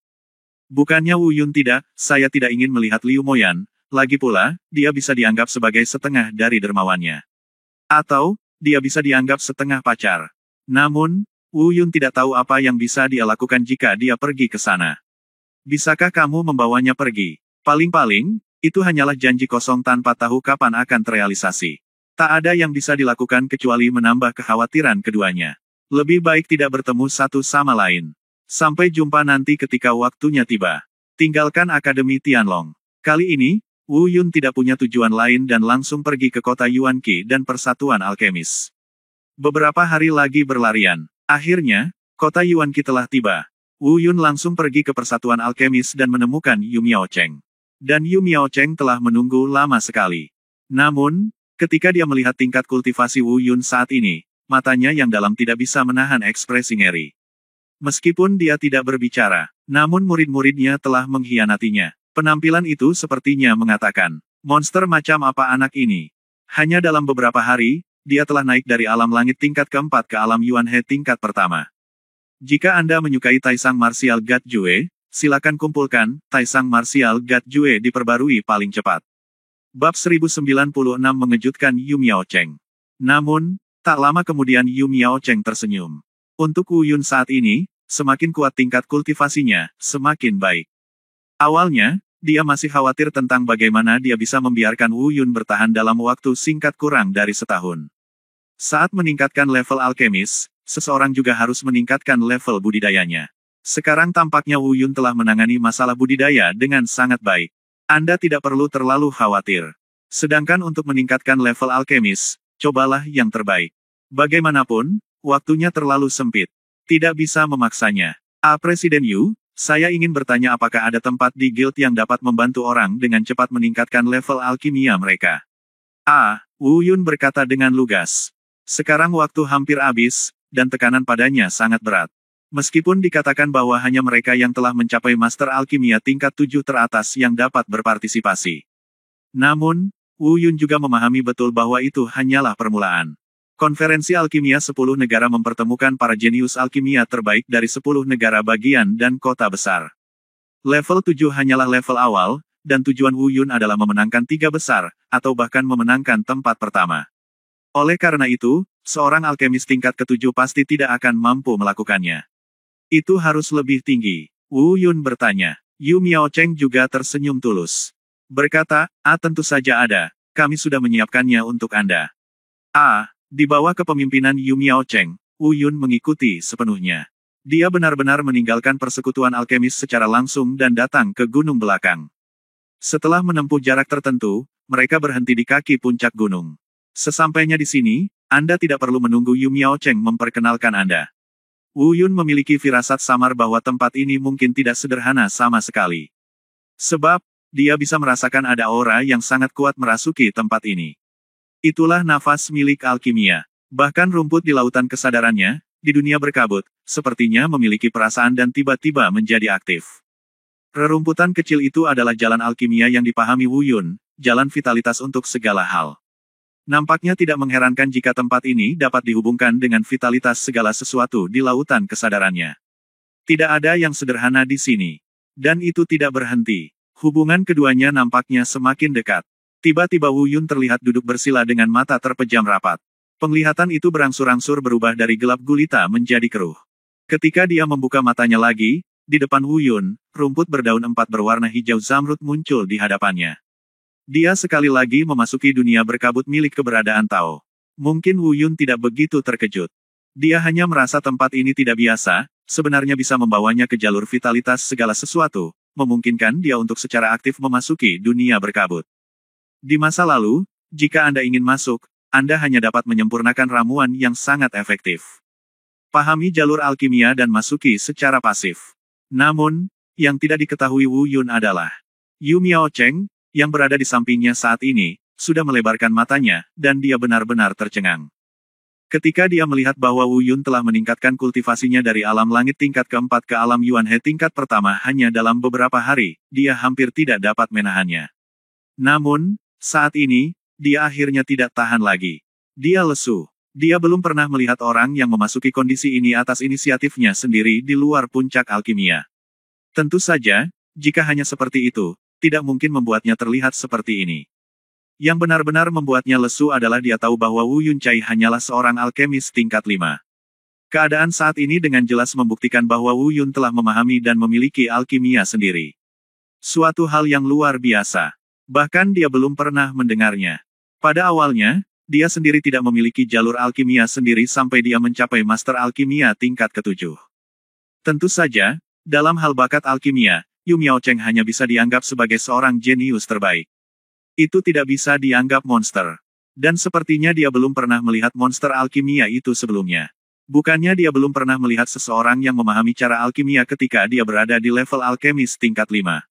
Bukannya Wu Yun tidak, saya tidak ingin melihat Liu Moyan, lagi pula, dia bisa dianggap sebagai setengah dari dermawannya. Atau, dia bisa dianggap setengah pacar. Namun, Wu Yun tidak tahu apa yang bisa dia lakukan jika dia pergi ke sana. Bisakah kamu membawanya pergi? Paling-paling, itu hanyalah janji kosong tanpa tahu kapan akan terrealisasi. Tak ada yang bisa dilakukan kecuali menambah kekhawatiran keduanya. Lebih baik tidak bertemu satu sama lain. Sampai jumpa nanti ketika waktunya tiba. Tinggalkan Akademi Tianlong. Kali ini, Wu Yun tidak punya tujuan lain dan langsung pergi ke kota Yuanqi dan Persatuan Alkemis. Beberapa hari lagi berlarian. Akhirnya, kota Yuanqi telah tiba. Wu Yun langsung pergi ke Persatuan Alkemis dan menemukan Yu Miaocheng. Dan Yu Miaocheng telah menunggu lama sekali. Namun, ketika dia melihat tingkat kultivasi Wu Yun saat ini, matanya yang dalam tidak bisa menahan ekspresi ngeri. Meskipun dia tidak berbicara, namun murid-muridnya telah mengkhianatinya. Penampilan itu sepertinya mengatakan, monster macam apa anak ini? Hanya dalam beberapa hari, dia telah naik dari alam langit tingkat keempat ke alam Yuanhe tingkat pertama. Jika Anda menyukai Taisang Martial God Jue, silakan kumpulkan, Taisang Martial God Jue diperbarui paling cepat. Bab 1096 mengejutkan Yu Miaocheng. Namun, tak lama kemudian Yu Miaocheng tersenyum. Untuk Wu Yun saat ini, semakin kuat tingkat kultivasinya, semakin baik. Awalnya, dia masih khawatir tentang bagaimana dia bisa membiarkan Wu Yun bertahan dalam waktu singkat kurang dari setahun. Saat meningkatkan level alkemis, seseorang juga harus meningkatkan level budidayanya. Sekarang tampaknya Wu Yun telah menangani masalah budidaya dengan sangat baik. Anda tidak perlu terlalu khawatir. Sedangkan untuk meningkatkan level alkemis, cobalah yang terbaik. Bagaimanapun, waktunya terlalu sempit. Tidak bisa memaksanya. Presiden Yu, saya ingin bertanya apakah ada tempat di guild yang dapat membantu orang dengan cepat meningkatkan level alkimia mereka. Wu Yun berkata dengan lugas. Sekarang waktu hampir habis, dan tekanan padanya sangat berat. Meskipun dikatakan bahwa hanya mereka yang telah mencapai Master Alkimia tingkat 7 teratas yang dapat berpartisipasi. Namun, Wu Yun juga memahami betul bahwa itu hanyalah permulaan. Konferensi Alkimia 10 negara mempertemukan para jenius alkimia terbaik dari 10 negara bagian dan kota besar. Level 7 hanyalah level awal, dan tujuan Wu Yun adalah memenangkan 3 besar, atau bahkan memenangkan tempat pertama. Oleh karena itu, seorang alkemis tingkat ke-7 pasti tidak akan mampu melakukannya. Itu harus lebih tinggi. Wu Yun bertanya. Yu Miaocheng juga tersenyum tulus. Berkata, tentu saja ada. Kami sudah menyiapkannya untuk Anda. Di bawah kepemimpinan Yu Miaocheng, Wu Yun mengikuti sepenuhnya. Dia benar-benar meninggalkan persekutuan alkemis secara langsung dan datang ke gunung belakang. Setelah menempuh jarak tertentu, mereka berhenti di kaki puncak gunung. Sesampainya di sini, Anda tidak perlu menunggu Yu Miaocheng memperkenalkan Anda. Wu Yun memiliki firasat samar bahwa tempat ini mungkin tidak sederhana sama sekali. Sebab, dia bisa merasakan ada aura yang sangat kuat merasuki tempat ini. Itulah nafas milik alkimia. Bahkan rumput di lautan kesadarannya, di dunia berkabut, sepertinya memiliki perasaan dan tiba-tiba menjadi aktif. Rerumputan kecil itu adalah jalan alkimia yang dipahami Wu Yun, jalan vitalitas untuk segala hal. Nampaknya tidak mengherankan jika tempat ini dapat dihubungkan dengan vitalitas segala sesuatu di lautan kesadarannya. Tidak ada yang sederhana di sini. Dan itu tidak berhenti. Hubungan keduanya nampaknya semakin dekat. Tiba-tiba Wu Yun terlihat duduk bersila dengan mata terpejam rapat. Penglihatan itu berangsur-angsur berubah dari gelap gulita menjadi keruh. Ketika dia membuka matanya lagi, di depan Wu Yun, rumput berdaun 4 berwarna hijau zamrud muncul di hadapannya. Dia sekali lagi memasuki dunia berkabut milik keberadaan Tao. Mungkin Wu Yun tidak begitu terkejut. Dia hanya merasa tempat ini tidak biasa, sebenarnya bisa membawanya ke jalur vitalitas segala sesuatu, memungkinkan dia untuk secara aktif memasuki dunia berkabut. Di masa lalu, jika Anda ingin masuk, Anda hanya dapat menyempurnakan ramuan yang sangat efektif. Pahami jalur alkimia dan masuki secara pasif. Namun, yang tidak diketahui Wu Yun adalah Yu Miaocheng, yang berada di sampingnya saat ini, sudah melebarkan matanya, dan dia benar-benar tercengang. Ketika dia melihat bahwa Wu Yun telah meningkatkan kultivasinya dari alam langit tingkat keempat ke alam Yuan He tingkat pertama hanya dalam beberapa hari, dia hampir tidak dapat menahannya. Namun, saat ini, dia akhirnya tidak tahan lagi. Dia lesu. Dia belum pernah melihat orang yang memasuki kondisi ini atas inisiatifnya sendiri di luar puncak alkimia. Tentu saja, jika hanya seperti itu, tidak mungkin membuatnya terlihat seperti ini. Yang benar-benar membuatnya lesu adalah dia tahu bahwa Wu Yuncai hanyalah seorang alkemis tingkat 5. Keadaan saat ini dengan jelas membuktikan bahwa Wu Yun telah memahami dan memiliki alkimia sendiri. Suatu hal yang luar biasa. Bahkan dia belum pernah mendengarnya. Pada awalnya, dia sendiri tidak memiliki jalur alkimia sendiri sampai dia mencapai master alkimia tingkat ke-7. Tentu saja, dalam hal bakat alkimia, Yu Miaocheng hanya bisa dianggap sebagai seorang jenius terbaik. Itu tidak bisa dianggap monster. Dan sepertinya dia belum pernah melihat monster alkimia itu sebelumnya. Bukannya dia belum pernah melihat seseorang yang memahami cara alkimia ketika dia berada di level alkemis tingkat 5.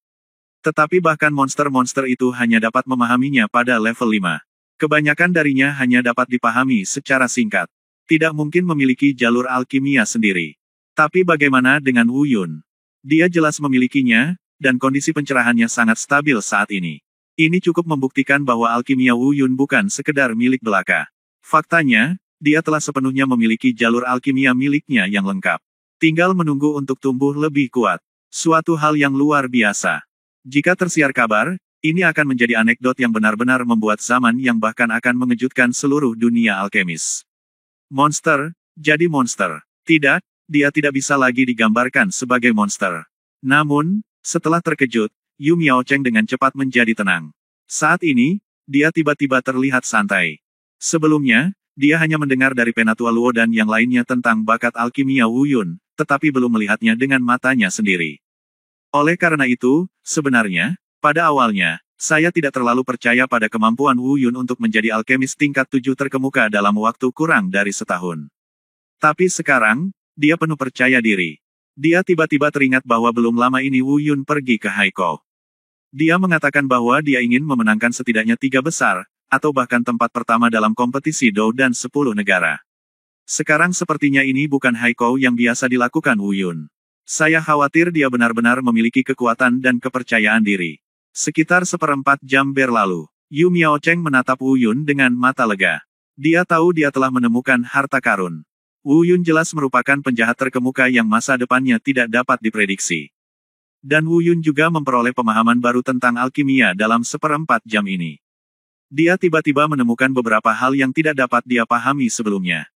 Tetapi bahkan monster-monster itu hanya dapat memahaminya pada level 5. Kebanyakan darinya hanya dapat dipahami secara singkat. Tidak mungkin memiliki jalur alkimia sendiri. Tapi bagaimana dengan Wu Yun? Dia jelas memilikinya, dan kondisi pencerahannya sangat stabil saat ini. Ini cukup membuktikan bahwa alkimia Wu Yun bukan sekedar milik belaka. Faktanya, dia telah sepenuhnya memiliki jalur alkimia miliknya yang lengkap. Tinggal menunggu untuk tumbuh lebih kuat. Suatu hal yang luar biasa. Jika tersiar kabar, ini akan menjadi anekdot yang benar-benar membuat zaman yang bahkan akan mengejutkan seluruh dunia alkemis. Monster, jadi monster. Tidak, dia tidak bisa lagi digambarkan sebagai monster. Namun, setelah terkejut, Yu Miaocheng dengan cepat menjadi tenang. Saat ini, dia tiba-tiba terlihat santai. Sebelumnya, dia hanya mendengar dari Penatua Luo dan yang lainnya tentang bakat alkimia Wu Yun, tetapi belum melihatnya dengan matanya sendiri. Oleh karena itu, sebenarnya, pada awalnya, saya tidak terlalu percaya pada kemampuan Wu Yun untuk menjadi alkemis tingkat 7 terkemuka dalam waktu kurang dari setahun. Tapi sekarang, dia penuh percaya diri. Dia tiba-tiba teringat bahwa belum lama ini Wu Yun pergi ke Haikou. Dia mengatakan bahwa dia ingin memenangkan setidaknya 3 besar, atau bahkan tempat pertama dalam kompetisi Dou dan 10 negara. Sekarang sepertinya ini bukan Haikou yang biasa dilakukan Wu Yun. Saya khawatir dia benar-benar memiliki kekuatan dan kepercayaan diri. Sekitar 1/4 jam berlalu, Yu Miaocheng menatap Wu Yun dengan mata lega. Dia tahu dia telah menemukan harta karun. Wu Yun jelas merupakan penjahat terkemuka yang masa depannya tidak dapat diprediksi. Dan Wu Yun juga memperoleh pemahaman baru tentang alkimia dalam 1/4 jam ini. Dia tiba-tiba menemukan beberapa hal yang tidak dapat dia pahami sebelumnya.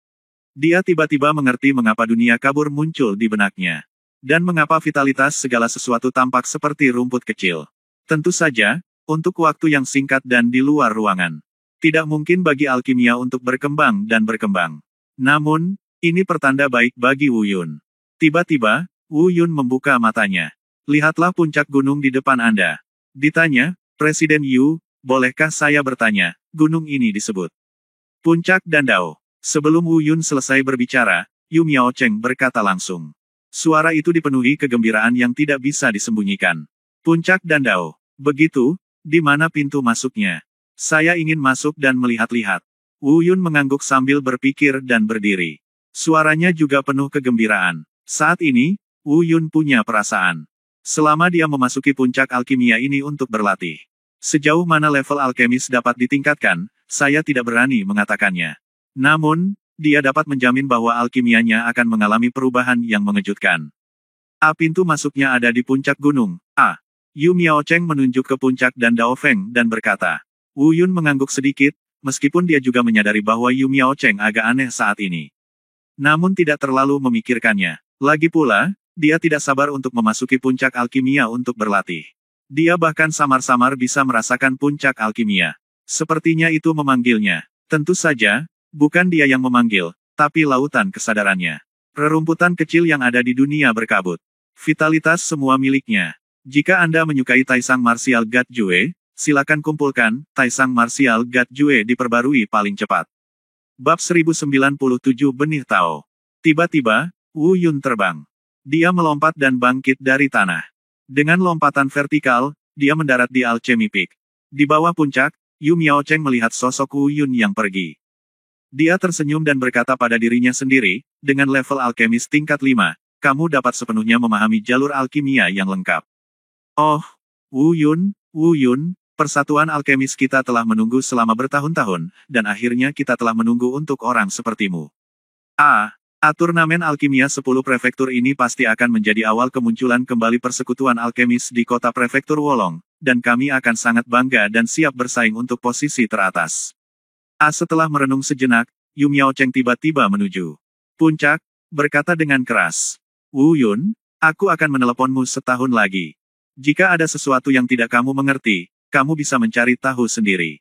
Dia tiba-tiba mengerti mengapa dunia kabur muncul di benaknya. Dan mengapa vitalitas segala sesuatu tampak seperti rumput kecil. Tentu saja, untuk waktu yang singkat dan di luar ruangan. Tidak mungkin bagi alkimia untuk berkembang dan berkembang. Namun, ini pertanda baik bagi Wu Yun. Tiba-tiba, Wu Yun membuka matanya. Lihatlah puncak gunung di depan Anda. Ditanya, Presiden Yu, bolehkah saya bertanya, gunung ini disebut Puncak Dandao. Sebelum Wu Yun selesai berbicara, Yu Miaocheng berkata langsung. Suara itu dipenuhi kegembiraan yang tidak bisa disembunyikan. Puncak Dandao. Begitu, di mana pintu masuknya? Saya ingin masuk dan melihat-lihat. Wu Yun mengangguk sambil berpikir dan berdiri. Suaranya juga penuh kegembiraan. Saat ini, Wu Yun punya perasaan. Selama dia memasuki puncak alkimia ini untuk berlatih. Sejauh mana level alkemis dapat ditingkatkan, saya tidak berani mengatakannya. Namun, dia dapat menjamin bahwa alkimianya akan mengalami perubahan yang mengejutkan. Pintu masuknya ada di puncak gunung. Yu Miaocheng menunjuk ke puncak dan Dao Feng dan berkata. Wu Yun mengangguk sedikit, meskipun dia juga menyadari bahwa Yu Miaocheng agak aneh saat ini. Namun tidak terlalu memikirkannya. Lagi pula, dia tidak sabar untuk memasuki puncak alkimia untuk berlatih. Dia bahkan samar-samar bisa merasakan puncak alkimia. Sepertinya itu memanggilnya. Tentu saja, bukan dia yang memanggil, tapi lautan kesadarannya. Rerumputan kecil yang ada di dunia berkabut. Vitalitas semua miliknya. Jika Anda menyukai Taisang Martial God Jue, silakan kumpulkan, Taisang Martial God Jue diperbarui paling cepat. Bab 1097 Benih Tao. Tiba-tiba, Wu Yun terbang. Dia melompat dan bangkit dari tanah. Dengan lompatan vertikal, dia mendarat di Alchemy Peak. Di bawah puncak, Yu Miaocheng melihat sosok Wu Yun yang pergi. Dia tersenyum dan berkata pada dirinya sendiri, dengan level alkemis tingkat 5, kamu dapat sepenuhnya memahami jalur alkimia yang lengkap. Oh, Wu Yun, persatuan alkemis kita telah menunggu selama bertahun-tahun, dan akhirnya kita telah menunggu untuk orang sepertimu. Turnamen alkimia 10 prefektur ini pasti akan menjadi awal kemunculan kembali persekutuan alkemis di kota prefektur Wolong, dan kami akan sangat bangga dan siap bersaing untuk posisi teratas. Setelah merenung sejenak, Yu Miaocheng tiba-tiba menuju puncak, berkata dengan keras. Wu Yun, aku akan meneleponmu setahun lagi. Jika ada sesuatu yang tidak kamu mengerti, kamu bisa mencari tahu sendiri.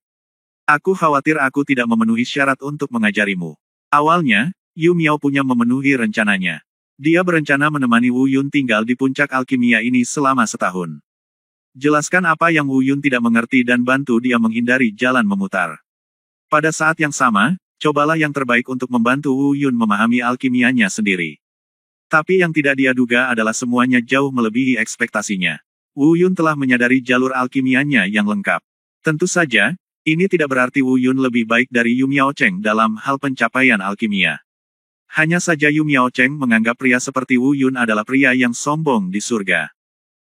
Aku khawatir aku tidak memenuhi syarat untuk mengajarimu. Awalnya, Yu Miao punya memenuhi rencananya. Dia berencana menemani Wu Yun tinggal di puncak alkimia ini selama setahun. Jelaskan apa yang Wu Yun tidak mengerti dan bantu dia menghindari jalan memutar. Pada saat yang sama, cobalah yang terbaik untuk membantu Wu Yun memahami alkimianya sendiri. Tapi yang tidak dia duga adalah semuanya jauh melebihi ekspektasinya. Wu Yun telah menyadari jalur alkimianya yang lengkap. Tentu saja, ini tidak berarti Wu Yun lebih baik dari Yu Miaocheng dalam hal pencapaian alkimia. Hanya saja Yu Miaocheng menganggap pria seperti Wu Yun adalah pria yang sombong di surga.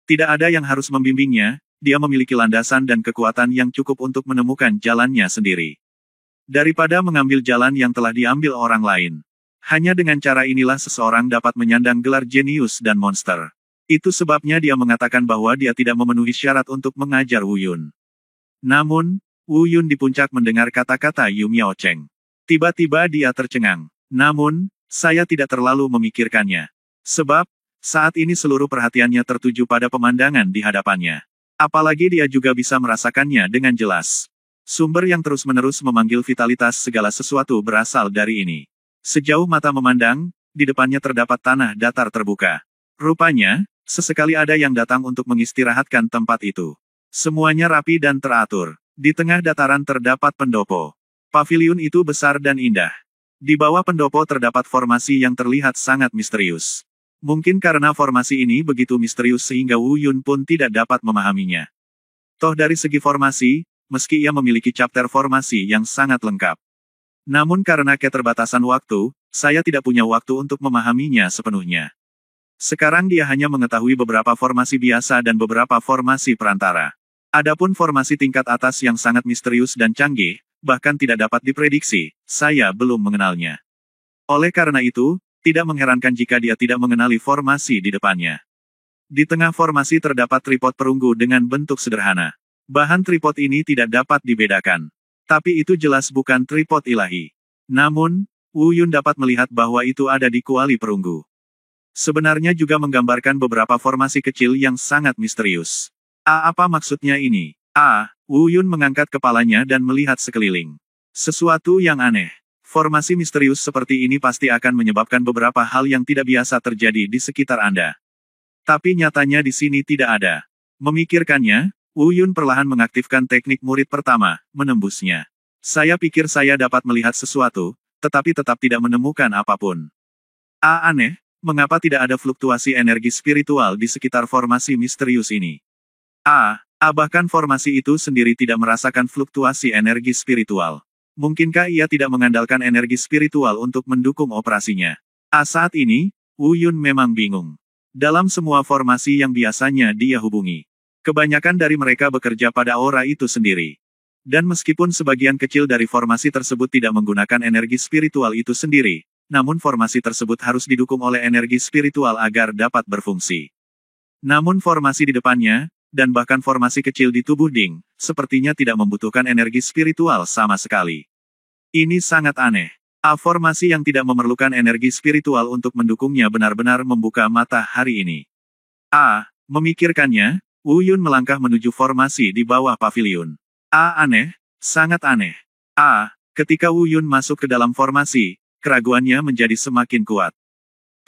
Tidak ada yang harus membimbingnya, dia memiliki landasan dan kekuatan yang cukup untuk menemukan jalannya sendiri. Daripada mengambil jalan yang telah diambil orang lain. Hanya dengan cara inilah seseorang dapat menyandang gelar jenius dan monster. Itu sebabnya dia mengatakan bahwa dia tidak memenuhi syarat untuk mengajar Wu Yun. Namun, Wu Yun di puncak mendengar kata-kata Yu Miaocheng. Tiba-tiba dia tercengang. Namun, saya tidak terlalu memikirkannya. Sebab, saat ini seluruh perhatiannya tertuju pada pemandangan di hadapannya. Apalagi dia juga bisa merasakannya dengan jelas. Sumber yang terus-menerus memanggil vitalitas segala sesuatu berasal dari ini. Sejauh mata memandang, di depannya terdapat tanah datar terbuka. Rupanya, sesekali ada yang datang untuk mengistirahatkan tempat itu. Semuanya rapi dan teratur. Di tengah dataran terdapat pendopo. Paviliun itu besar dan indah. Di bawah pendopo terdapat formasi yang terlihat sangat misterius. Mungkin karena formasi ini begitu misterius sehingga Wu Yun pun tidak dapat memahaminya. Toh dari segi formasi, meski ia memiliki chapter formasi yang sangat lengkap. Namun karena keterbatasan waktu, saya tidak punya waktu untuk memahaminya sepenuhnya. Sekarang dia hanya mengetahui beberapa formasi biasa dan beberapa formasi perantara. Adapun formasi tingkat atas yang sangat misterius dan canggih, bahkan tidak dapat diprediksi, saya belum mengenalnya. Oleh karena itu, tidak mengherankan jika dia tidak mengenali formasi di depannya. Di tengah formasi terdapat tripod perunggu dengan bentuk sederhana. Bahan tripod ini tidak dapat dibedakan. Tapi itu jelas bukan tripod ilahi. Namun, Wu Yun dapat melihat bahwa itu ada di kuali perunggu. Sebenarnya juga menggambarkan beberapa formasi kecil yang sangat misterius. Apa maksudnya ini? Wu Yun mengangkat kepalanya dan melihat sekeliling. Sesuatu yang aneh. Formasi misterius seperti ini pasti akan menyebabkan beberapa hal yang tidak biasa terjadi di sekitar Anda. Tapi nyatanya di sini tidak ada. Memikirkannya, Wu Yun perlahan mengaktifkan teknik murid pertama, menembusnya. Saya pikir saya dapat melihat sesuatu, tetapi tetap tidak menemukan apapun. Aneh, mengapa tidak ada fluktuasi energi spiritual di sekitar formasi misterius ini? Bahkan formasi itu sendiri tidak merasakan fluktuasi energi spiritual. Mungkinkah ia tidak mengandalkan energi spiritual untuk mendukung operasinya? Saat ini, Wu Yun memang bingung. Dalam semua formasi yang biasanya dia hubungi, kebanyakan dari mereka bekerja pada aura itu sendiri. Dan meskipun sebagian kecil dari formasi tersebut tidak menggunakan energi spiritual itu sendiri, namun formasi tersebut harus didukung oleh energi spiritual agar dapat berfungsi. Namun formasi di depannya, dan bahkan formasi kecil di tubuh Ding, sepertinya tidak membutuhkan energi spiritual sama sekali. Ini sangat aneh. Formasi yang tidak memerlukan energi spiritual untuk mendukungnya benar-benar membuka mata hari ini. Memikirkannya, Wu Yun melangkah menuju formasi di bawah pavilion. Aneh, sangat aneh. Ketika Wu Yun masuk ke dalam formasi, keraguannya menjadi semakin kuat.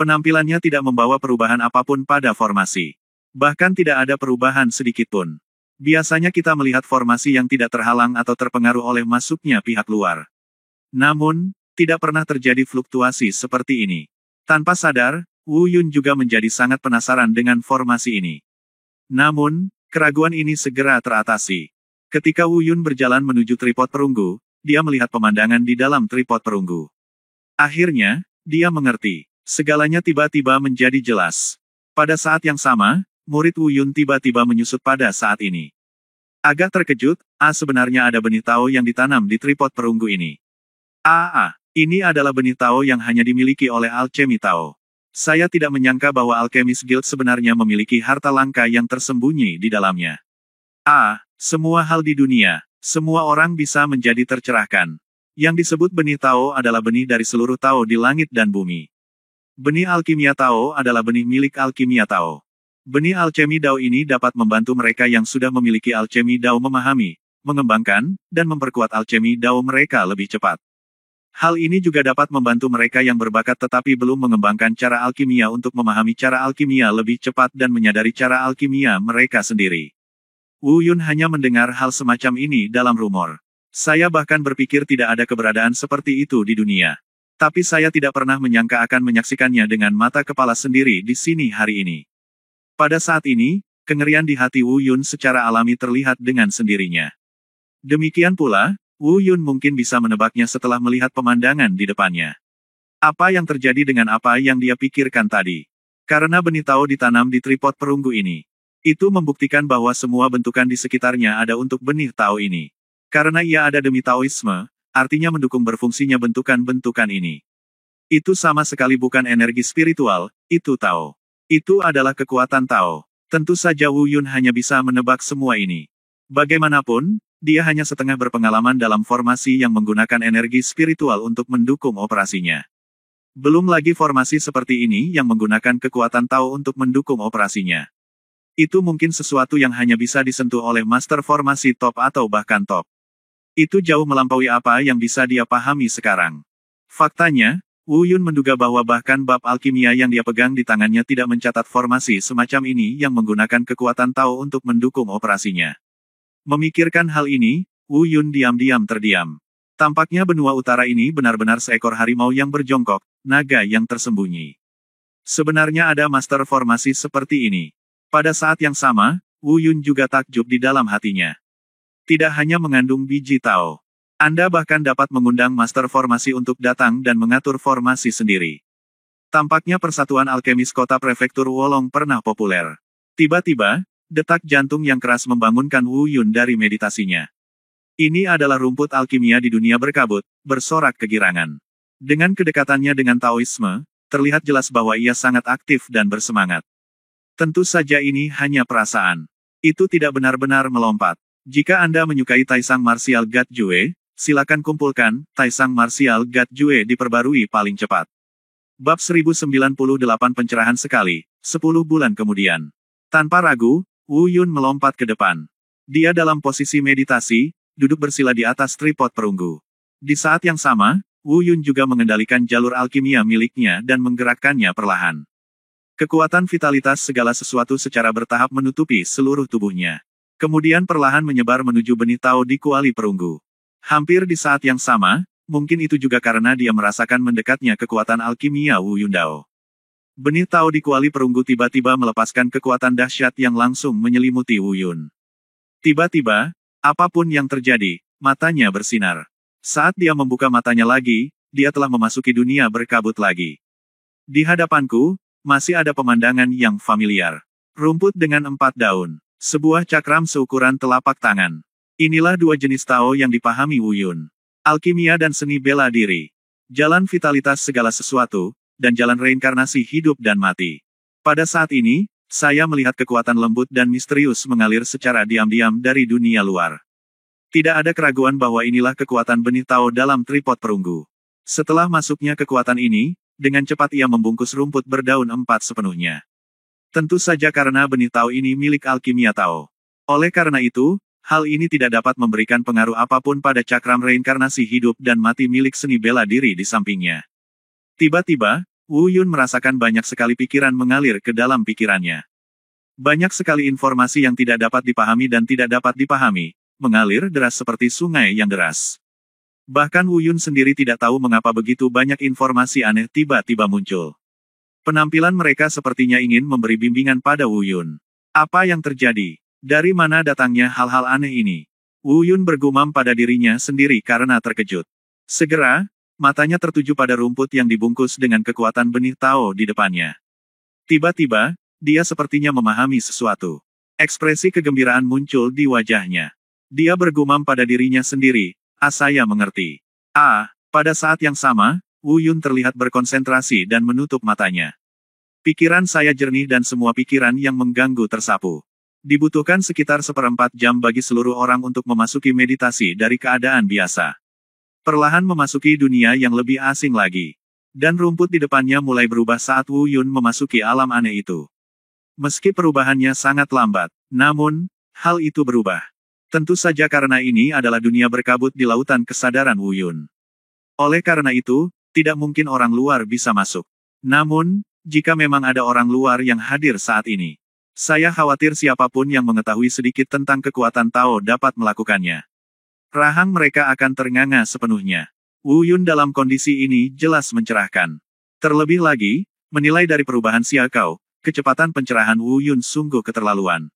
Penampilannya tidak membawa perubahan apapun pada formasi. Bahkan tidak ada perubahan sedikitpun. Biasanya kita melihat formasi yang tidak terhalang atau terpengaruh oleh masuknya pihak luar. Namun, tidak pernah terjadi fluktuasi seperti ini. Tanpa sadar, Wu Yun juga menjadi sangat penasaran dengan formasi ini. Namun, keraguan ini segera teratasi. Ketika Wu Yun berjalan menuju tripod perunggu, dia melihat pemandangan di dalam tripod perunggu. Akhirnya, dia mengerti. Segalanya tiba-tiba menjadi jelas. Pada saat yang sama, murid Wu Yun tiba-tiba menyusut pada saat ini. Agak terkejut, sebenarnya ada benih Tao yang ditanam di tripod perunggu ini. Ini adalah benih Tao yang hanya dimiliki oleh alchemy Tao. Saya tidak menyangka bahwa Alchemist Guild sebenarnya memiliki harta langka yang tersembunyi di dalamnya. Semua hal di dunia, semua orang bisa menjadi tercerahkan. Yang disebut benih Tao adalah benih dari seluruh Tao di langit dan bumi. Benih alkimia Tao adalah benih milik alkimia Tao. Benih alchemy Dao ini dapat membantu mereka yang sudah memiliki alchemy Dao memahami, mengembangkan, dan memperkuat alchemy Dao mereka lebih cepat. Hal ini juga dapat membantu mereka yang berbakat tetapi belum mengembangkan cara alkimia untuk memahami cara alkimia lebih cepat dan menyadari cara alkimia mereka sendiri. Wu Yun hanya mendengar hal semacam ini dalam rumor. Saya bahkan berpikir tidak ada keberadaan seperti itu di dunia. Tapi saya tidak pernah menyangka akan menyaksikannya dengan mata kepala sendiri di sini hari ini. Pada saat ini, kengerian di hati Wu Yun secara alami terlihat dengan sendirinya. Demikian pula, Wu Yun mungkin bisa menebaknya setelah melihat pemandangan di depannya. Apa yang terjadi dengan apa yang dia pikirkan tadi? Karena benih Tao ditanam di tripod perunggu ini. Itu membuktikan bahwa semua bentukan di sekitarnya ada untuk benih Tao ini. Karena ia ada demi Taoisme, artinya mendukung berfungsinya bentukan-bentukan ini. Itu sama sekali bukan energi spiritual, itu Tao. Itu adalah kekuatan Tao. Tentu saja Wu Yun hanya bisa menebak semua ini. Bagaimanapun, dia hanya setengah berpengalaman dalam formasi yang menggunakan energi spiritual untuk mendukung operasinya. Belum lagi formasi seperti ini yang menggunakan kekuatan Tao untuk mendukung operasinya. Itu mungkin sesuatu yang hanya bisa disentuh oleh master formasi top atau bahkan top. Itu jauh melampaui apa yang bisa dia pahami sekarang. Faktanya, Wu Yun menduga bahwa bahkan bab alkimia yang dia pegang di tangannya tidak mencatat formasi semacam ini yang menggunakan kekuatan Tao untuk mendukung operasinya. Memikirkan hal ini, Wu Yun diam-diam terdiam. Tampaknya benua utara ini benar-benar seekor harimau yang berjongkok, naga yang tersembunyi. Sebenarnya ada master formasi seperti ini. Pada saat yang sama, Wu Yun juga takjub di dalam hatinya. Tidak hanya mengandung biji Tao. Anda bahkan dapat mengundang master formasi untuk datang dan mengatur formasi sendiri. Tampaknya persatuan alkemis kota prefektur Wolong pernah populer. Tiba-tiba, detak jantung yang keras membangunkan Wu Yun dari meditasinya. Ini adalah rumput alkimia di dunia berkabut, bersorak kegirangan. Dengan kedekatannya dengan Taoisme, terlihat jelas bahwa ia sangat aktif dan bersemangat. Tentu saja ini hanya perasaan. Itu tidak benar-benar melompat. Jika Anda menyukai Taisang Martial God Jue, silakan kumpulkan, Taisang Martial God Jue diperbarui paling cepat. Bab 1098 pencerahan sekali, 10 bulan kemudian. Tanpa ragu, Wu Yun melompat ke depan. Dia dalam posisi meditasi, duduk bersila di atas tripod perunggu. Di saat yang sama, Wu Yun juga mengendalikan jalur alkimia miliknya dan menggerakkannya perlahan. Kekuatan vitalitas segala sesuatu secara bertahap menutupi seluruh tubuhnya. Kemudian perlahan menyebar menuju benih Tao di kuali perunggu. Hampir di saat yang sama, mungkin itu juga karena dia merasakan mendekatnya kekuatan alkimia Wu Yundao. Benih Tao di kuali perunggu tiba-tiba melepaskan kekuatan dahsyat yang langsung menyelimuti Wu Yun. Tiba-tiba, apapun yang terjadi, matanya bersinar. Saat dia membuka matanya lagi, dia telah memasuki dunia berkabut lagi. Di hadapanku, masih ada pemandangan yang familiar. Rumput dengan 4 daun. Sebuah cakram seukuran telapak tangan. Inilah 2 jenis Tao yang dipahami Wu Yun. Alkimia dan seni bela diri. Jalan vitalitas segala sesuatu, dan jalan reinkarnasi hidup dan mati. Pada saat ini, saya melihat kekuatan lembut dan misterius mengalir secara diam-diam dari dunia luar. Tidak ada keraguan bahwa inilah kekuatan benih Tao dalam tripod perunggu. Setelah masuknya kekuatan ini, dengan cepat ia membungkus rumput berdaun 4 sepenuhnya. Tentu saja karena benih Tao ini milik alkimia Tao. Oleh karena itu, hal ini tidak dapat memberikan pengaruh apapun pada cakram reinkarnasi hidup dan mati milik seni bela diri di sampingnya. Tiba-tiba, Wu Yun merasakan banyak sekali pikiran mengalir ke dalam pikirannya. Banyak sekali informasi yang tidak dapat dipahami dan tidak dapat dipahami, mengalir deras seperti sungai yang deras. Bahkan Wu Yun sendiri tidak tahu mengapa begitu banyak informasi aneh tiba-tiba muncul. Penampilan mereka sepertinya ingin memberi bimbingan pada Wu Yun. Apa yang terjadi? Dari mana datangnya hal-hal aneh ini? Wu Yun bergumam pada dirinya sendiri karena terkejut. Segera, matanya tertuju pada rumput yang dibungkus dengan kekuatan benih Tao di depannya. Tiba-tiba, dia sepertinya memahami sesuatu. Ekspresi kegembiraan muncul di wajahnya. Dia bergumam pada dirinya sendiri, saya mengerti. Pada saat yang sama, Wu Yun terlihat berkonsentrasi dan menutup matanya. Pikiran saya jernih dan semua pikiran yang mengganggu tersapu. Dibutuhkan sekitar 1/4 jam bagi seluruh orang untuk memasuki meditasi dari keadaan biasa. Perlahan memasuki dunia yang lebih asing lagi. Dan rumput di depannya mulai berubah saat Wu Yun memasuki alam aneh itu. Meski perubahannya sangat lambat, namun, hal itu berubah. Tentu saja karena ini adalah dunia berkabut di lautan kesadaran Wu Yun. Oleh karena itu, tidak mungkin orang luar bisa masuk. Namun, jika memang ada orang luar yang hadir saat ini, saya khawatir siapapun yang mengetahui sedikit tentang kekuatan Tao dapat melakukannya. Rahang mereka akan ternganga sepenuhnya. Wu Yun dalam kondisi ini jelas mencerahkan. Terlebih lagi, menilai dari perubahan Xiaokao, kecepatan pencerahan Wu Yun sungguh keterlaluan.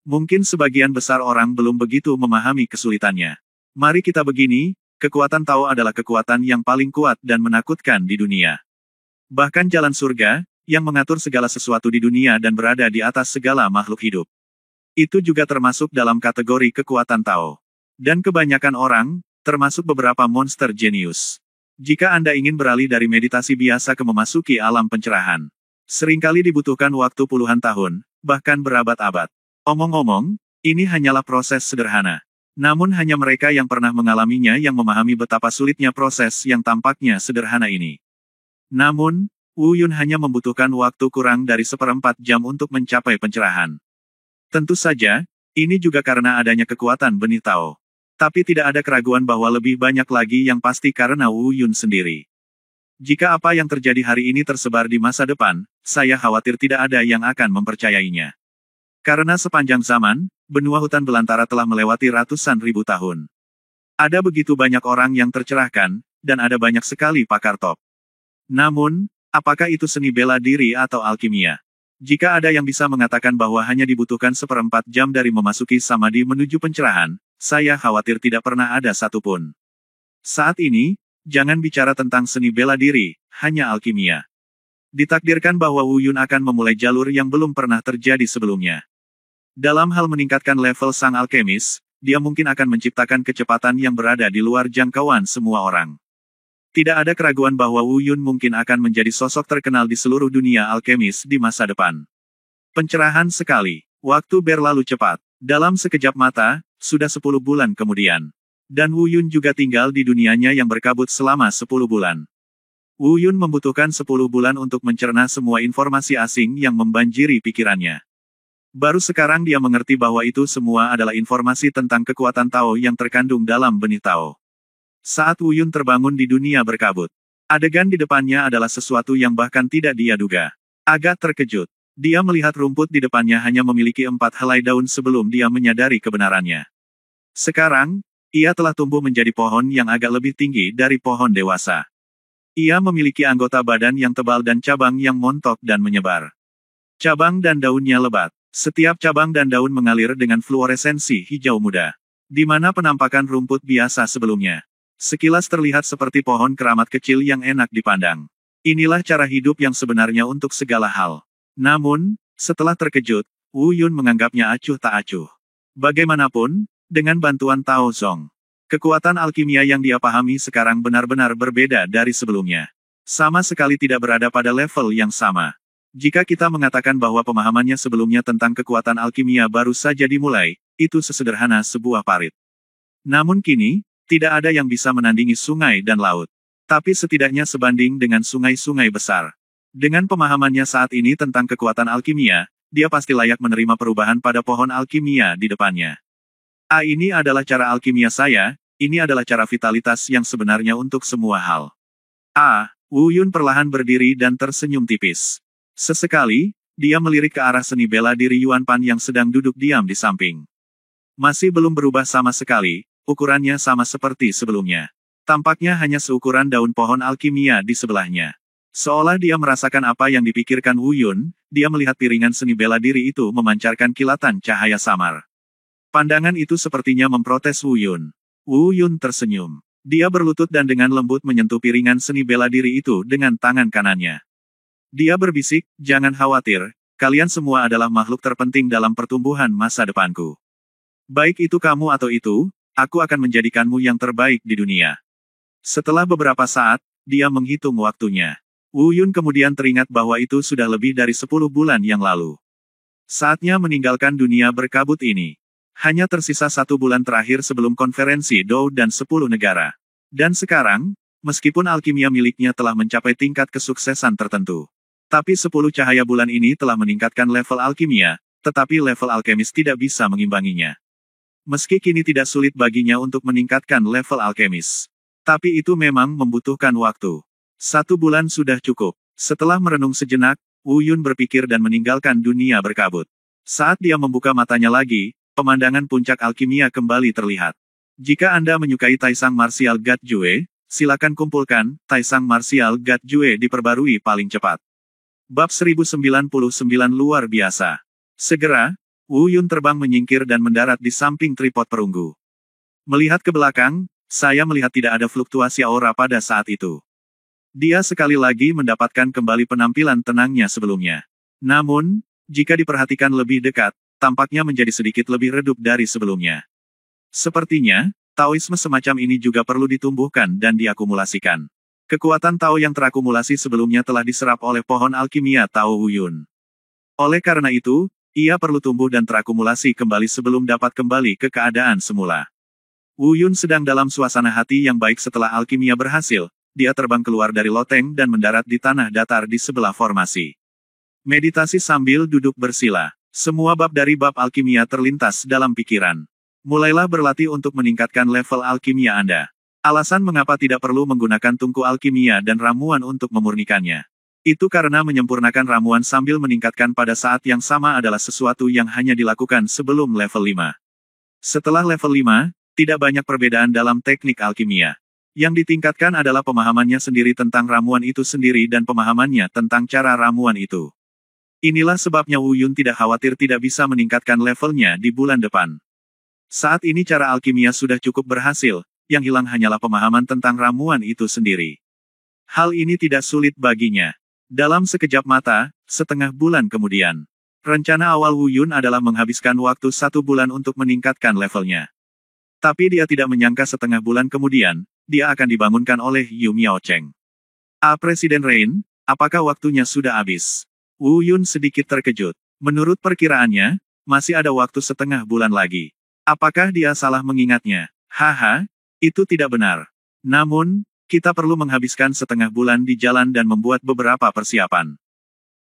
Mungkin sebagian besar orang belum begitu memahami kesulitannya. Mari kita begini, kekuatan Tao adalah kekuatan yang paling kuat dan menakutkan di dunia. Bahkan jalan surga, yang mengatur segala sesuatu di dunia dan berada di atas segala makhluk hidup. Itu juga termasuk dalam kategori kekuatan Tao. Dan kebanyakan orang, termasuk beberapa monster jenius. Jika Anda ingin beralih dari meditasi biasa ke memasuki alam pencerahan, seringkali dibutuhkan waktu puluhan tahun, bahkan berabad-abad. Omong-omong, ini hanyalah proses sederhana. Namun hanya mereka yang pernah mengalaminya yang memahami betapa sulitnya proses yang tampaknya sederhana ini. Namun, Wu Yun hanya membutuhkan waktu kurang dari 1/4 jam untuk mencapai pencerahan. Tentu saja, ini juga karena adanya kekuatan benih Tao. Tapi tidak ada keraguan bahwa lebih banyak lagi yang pasti karena Wu Yun sendiri. Jika apa yang terjadi hari ini tersebar di masa depan, saya khawatir tidak ada yang akan mempercayainya. Karena sepanjang zaman, benua hutan belantara telah melewati ratusan ribu tahun. Ada begitu banyak orang yang tercerahkan, dan ada banyak sekali pakar top. Namun, apakah itu seni bela diri atau alkimia? Jika ada yang bisa mengatakan bahwa hanya dibutuhkan 1/4 jam dari memasuki samadhi menuju pencerahan, saya khawatir tidak pernah ada satupun. Saat ini, jangan bicara tentang seni bela diri, hanya alkimia. Ditakdirkan bahwa Wu Yun akan memulai jalur yang belum pernah terjadi sebelumnya. Dalam hal meningkatkan level sang alkemis, dia mungkin akan menciptakan kecepatan yang berada di luar jangkauan semua orang. Tidak ada keraguan bahwa Wu Yun mungkin akan menjadi sosok terkenal di seluruh dunia alkemis di masa depan. Pencerahan sekali. Waktu berlalu cepat. Dalam sekejap mata, sudah 10 bulan kemudian. Dan Wu Yun juga tinggal di dunianya yang berkabut selama 10 bulan. Wu Yun membutuhkan 10 bulan untuk mencerna semua informasi asing yang membanjiri pikirannya. Baru sekarang dia mengerti bahwa itu semua adalah informasi tentang kekuatan Tao yang terkandung dalam benih Tao. Saat Wu Yun terbangun di dunia berkabut, adegan di depannya adalah sesuatu yang bahkan tidak dia duga. Agak terkejut, dia melihat rumput di depannya hanya memiliki 4 helai daun sebelum dia menyadari kebenarannya. Sekarang, ia telah tumbuh menjadi pohon yang agak lebih tinggi dari pohon dewasa. Ia memiliki anggota badan yang tebal dan cabang yang montok dan menyebar. Cabang dan daunnya lebat. Setiap cabang dan daun mengalir dengan fluoresensi hijau muda. Di mana penampakan rumput biasa sebelumnya. Sekilas terlihat seperti pohon keramat kecil yang enak dipandang. Inilah cara hidup yang sebenarnya untuk segala hal. Namun, setelah terkejut, Wu Yun menganggapnya acuh tak acuh. Bagaimanapun, dengan bantuan Tao Zong, kekuatan alkimia yang dia pahami sekarang benar-benar berbeda dari sebelumnya. Sama sekali tidak berada pada level yang sama. Jika kita mengatakan bahwa pemahamannya sebelumnya tentang kekuatan alkimia baru saja dimulai, itu sesederhana sebuah parit. Namun kini, tidak ada yang bisa menandingi sungai dan laut. Tapi setidaknya sebanding dengan sungai-sungai besar. Dengan pemahamannya saat ini tentang kekuatan alkimia, dia pasti layak menerima perubahan pada pohon alkimia di depannya. Ini adalah cara alkimia saya, ini adalah cara vitalitas yang sebenarnya untuk semua hal. Wu Yun perlahan berdiri dan tersenyum tipis. Sesekali, dia melirik ke arah seni bela diri Yuan Pan yang sedang duduk diam di samping. Masih belum berubah sama sekali, ukurannya sama seperti sebelumnya. Tampaknya hanya seukuran daun pohon alkimia di sebelahnya. Seolah dia merasakan apa yang dipikirkan Wu Yun, dia melihat piringan seni bela diri itu memancarkan kilatan cahaya samar. Pandangan itu sepertinya memprotes Wu Yun. Wu Yun tersenyum. Dia berlutut dan dengan lembut menyentuh piringan seni bela diri itu dengan tangan kanannya. Dia berbisik, jangan khawatir, kalian semua adalah makhluk terpenting dalam pertumbuhan masa depanku. Baik itu kamu atau itu, aku akan menjadikanmu yang terbaik di dunia. Setelah beberapa saat, dia menghitung waktunya. Wu Yun kemudian teringat bahwa itu sudah lebih dari 10 bulan yang lalu. Saatnya meninggalkan dunia berkabut ini. Hanya tersisa 1 bulan terakhir sebelum konferensi Dou dan 10 negara. Dan sekarang, meskipun alkimia miliknya telah mencapai tingkat kesuksesan tertentu. Tapi 10 cahaya bulan ini telah meningkatkan level alkimia, tetapi level alkemis tidak bisa mengimbanginya. Meski kini tidak sulit baginya untuk meningkatkan level alkemis. Tapi itu memang membutuhkan waktu. 1 bulan sudah cukup. Setelah merenung sejenak, Wu Yun berpikir dan meninggalkan dunia berkabut. Saat dia membuka matanya lagi, pemandangan puncak alkimia kembali terlihat. Jika Anda menyukai Taisang Martial God Jue, silakan kumpulkan, Taisang Martial God Jue diperbarui paling cepat. Bab 1099 luar biasa. Segera, Wu Yun terbang menyingkir dan mendarat di samping tripod perunggu. Melihat ke belakang, saya melihat tidak ada fluktuasi aura pada saat itu. Dia sekali lagi mendapatkan kembali penampilan tenangnya sebelumnya. Namun, jika diperhatikan lebih dekat, tampaknya menjadi sedikit lebih redup dari sebelumnya. Sepertinya, Taoisme semacam ini juga perlu ditumbuhkan dan diakumulasikan. Kekuatan Tao yang terakumulasi sebelumnya telah diserap oleh pohon alkimia Tao Wu Yun. Oleh karena itu, ia perlu tumbuh dan terakumulasi kembali sebelum dapat kembali ke keadaan semula. Wu Yun sedang dalam suasana hati yang baik setelah alkimia berhasil, dia terbang keluar dari loteng dan mendarat di tanah datar di sebelah formasi. Meditasi sambil duduk bersila. Semua bab dari bab alkimia terlintas dalam pikiran. Mulailah berlatih untuk meningkatkan level alkimia Anda. Alasan mengapa tidak perlu menggunakan tungku alkimia dan ramuan untuk memurnikannya. Itu karena menyempurnakan ramuan sambil meningkatkan pada saat yang sama adalah sesuatu yang hanya dilakukan sebelum level 5. Setelah level 5, tidak banyak perbedaan dalam teknik alkimia. Yang ditingkatkan adalah pemahamannya sendiri tentang ramuan itu sendiri dan pemahamannya tentang cara ramuan itu. Inilah sebabnya Wu Yun tidak khawatir tidak bisa meningkatkan levelnya di bulan depan. Saat ini cara alkimia sudah cukup berhasil. Yang hilang hanyalah pemahaman tentang ramuan itu sendiri. Hal ini tidak sulit baginya. Dalam sekejap mata, setengah bulan kemudian. Rencana awal Wu Yun adalah menghabiskan waktu 1 bulan untuk meningkatkan levelnya. Tapi dia tidak menyangka setengah bulan kemudian, dia akan dibangunkan oleh Yu Miaocheng. Presiden Rain, apakah waktunya sudah habis? Wu Yun sedikit terkejut. Menurut perkiraannya, masih ada waktu setengah bulan lagi. Apakah dia salah mengingatnya? Haha. Itu tidak benar. Namun, kita perlu menghabiskan setengah bulan di jalan dan membuat beberapa persiapan.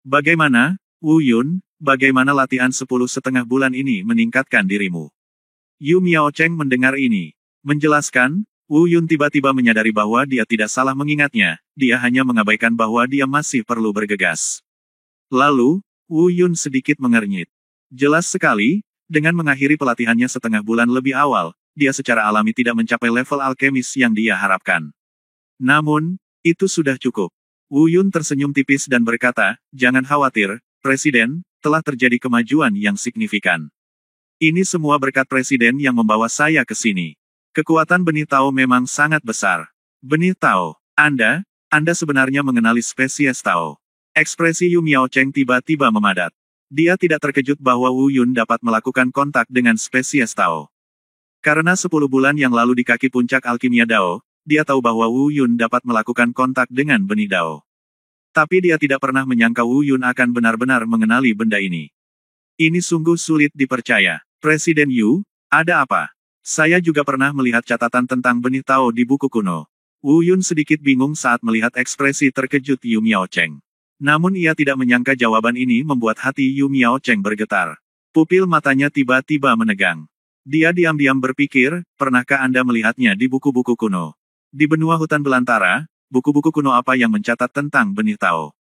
Bagaimana, Wu Yun, bagaimana latihan 10,5 bulan ini meningkatkan dirimu? Yu Miaocheng mendengar ini. Menjelaskan, Wu Yun tiba-tiba menyadari bahwa dia tidak salah mengingatnya, dia hanya mengabaikan bahwa dia masih perlu bergegas. Lalu, Wu Yun sedikit mengernyit. Jelas sekali, dengan mengakhiri pelatihannya setengah bulan lebih awal, dia secara alami tidak mencapai level alkemis yang dia harapkan. Namun, itu sudah cukup. Wu Yun tersenyum tipis dan berkata, "Jangan khawatir, Presiden, telah terjadi kemajuan yang signifikan. Ini semua berkat Presiden yang membawa saya ke sini. Kekuatan benih Tao memang sangat besar. Benih Tao, Anda sebenarnya mengenali spesies Tao." Ekspresi Yu Miaocheng tiba-tiba memadat. Dia tidak terkejut bahwa Wu Yun dapat melakukan kontak dengan spesies Tao. Karena 10 bulan yang lalu di kaki puncak alkimia Dao, dia tahu bahwa Wu Yun dapat melakukan kontak dengan benih Dao. Tapi dia tidak pernah menyangka Wu Yun akan benar-benar mengenali benda ini. Ini sungguh sulit dipercaya. Presiden Yu, ada apa? Saya juga pernah melihat catatan tentang benih Tao di buku kuno. Wu Yun sedikit bingung saat melihat ekspresi terkejut Yu Miaocheng. Namun ia tidak menyangka jawaban ini membuat hati Yu Miaocheng bergetar. Pupil matanya tiba-tiba menegang. Dia diam-diam berpikir, pernahkah Anda melihatnya di buku-buku kuno? Di benua hutan belantara, buku-buku kuno apa yang mencatat tentang benih Tao?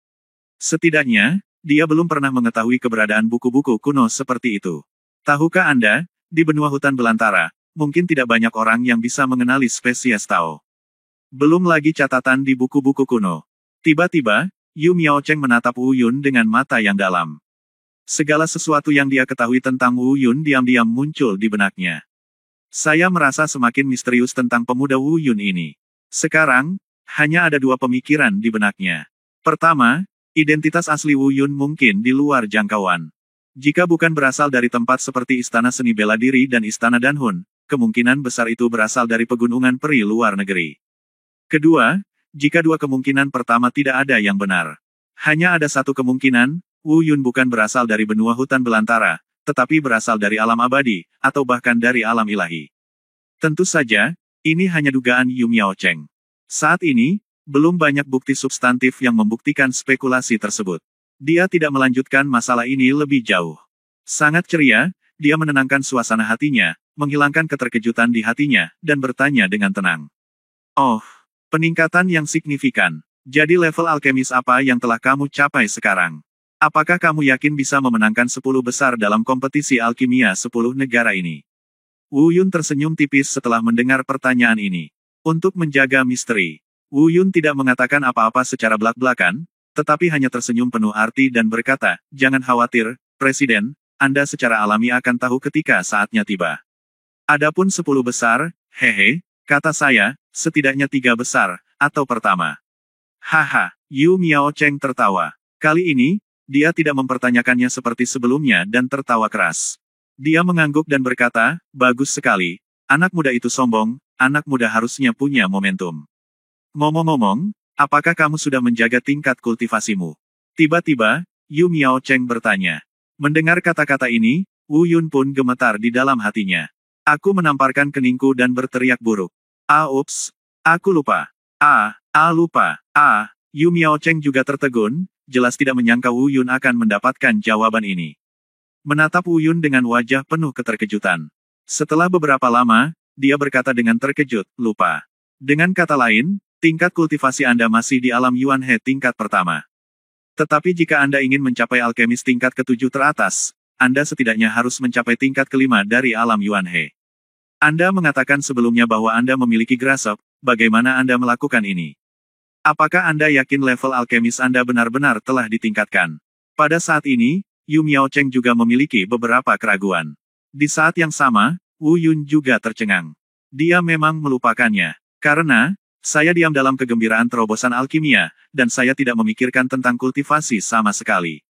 Setidaknya, dia belum pernah mengetahui keberadaan buku-buku kuno seperti itu. Tahukah Anda, di benua hutan belantara, mungkin tidak banyak orang yang bisa mengenali spesies Tao. Belum lagi catatan di buku-buku kuno. Tiba-tiba, Yu Miaocheng menatap Wu Yun dengan mata yang dalam. Segala sesuatu yang dia ketahui tentang Wu Yun diam-diam muncul di benaknya. Saya merasa semakin misterius tentang pemuda Wu Yun ini. Sekarang, hanya ada 2 pemikiran di benaknya. Pertama, identitas asli Wu Yun mungkin di luar jangkauan. Jika bukan berasal dari tempat seperti Istana Seni Bela Diri dan Istana Danhun, kemungkinan besar itu berasal dari pegunungan peri luar negeri. Kedua, jika 2 kemungkinan pertama tidak ada yang benar. Hanya ada 1 kemungkinan, Wu Yun bukan berasal dari benua hutan belantara, tetapi berasal dari alam abadi, atau bahkan dari alam ilahi. Tentu saja, ini hanya dugaan Yu Miaocheng. Saat ini, belum banyak bukti substantif yang membuktikan spekulasi tersebut. Dia tidak melanjutkan masalah ini lebih jauh. Sangat ceria, dia menenangkan suasana hatinya, menghilangkan keterkejutan di hatinya, dan bertanya dengan tenang. "Oh, peningkatan yang signifikan. Jadi level alkemis apa yang telah kamu capai sekarang? Apakah kamu yakin bisa memenangkan 10 besar dalam kompetisi alkimia 10 negara ini?" Wu Yun tersenyum tipis setelah mendengar pertanyaan ini. Untuk menjaga misteri, Wu Yun tidak mengatakan apa-apa secara belak-belakan, tetapi hanya tersenyum penuh arti dan berkata, "Jangan khawatir, Presiden, Anda secara alami akan tahu ketika saatnya tiba. Adapun 10 besar, hehe, kata saya, setidaknya 3 besar, atau pertama." Haha, Yu Miaocheng tertawa. Kali ini, dia tidak mempertanyakannya seperti sebelumnya dan tertawa keras. Dia mengangguk dan berkata, "Bagus sekali. Anak muda itu sombong, anak muda harusnya punya momentum. Ngomong-ngomong, apakah kamu sudah menjaga tingkat kultivasimu?" Tiba-tiba, Yu Miaocheng bertanya. Mendengar kata-kata ini, Wu Yun pun gemetar di dalam hatinya. Aku menamparkan keningku dan berteriak buruk. Ups, aku lupa. Lupa. Yu Miaocheng juga tertegun, jelas tidak menyangka Wu Yun akan mendapatkan jawaban ini. Menatap Wu Yun dengan wajah penuh keterkejutan. Setelah beberapa lama, dia berkata dengan terkejut, "Lupa. Dengan kata lain, tingkat kultivasi Anda masih di alam Yuan He tingkat pertama. Tetapi jika Anda ingin mencapai alkemis tingkat ke-7 teratas, Anda setidaknya harus mencapai tingkat ke-5 dari alam Yuan He. Anda mengatakan sebelumnya bahwa Anda memiliki grasp, bagaimana Anda melakukan ini? Apakah Anda yakin level alkemis Anda benar-benar telah ditingkatkan?" Pada saat ini, Yu Miaocheng juga memiliki beberapa keraguan. Di saat yang sama, Wu Yun juga tercengang. Dia memang melupakannya. Karena, saya diam dalam kegembiraan terobosan alkimia, dan saya tidak memikirkan tentang kultivasi sama sekali.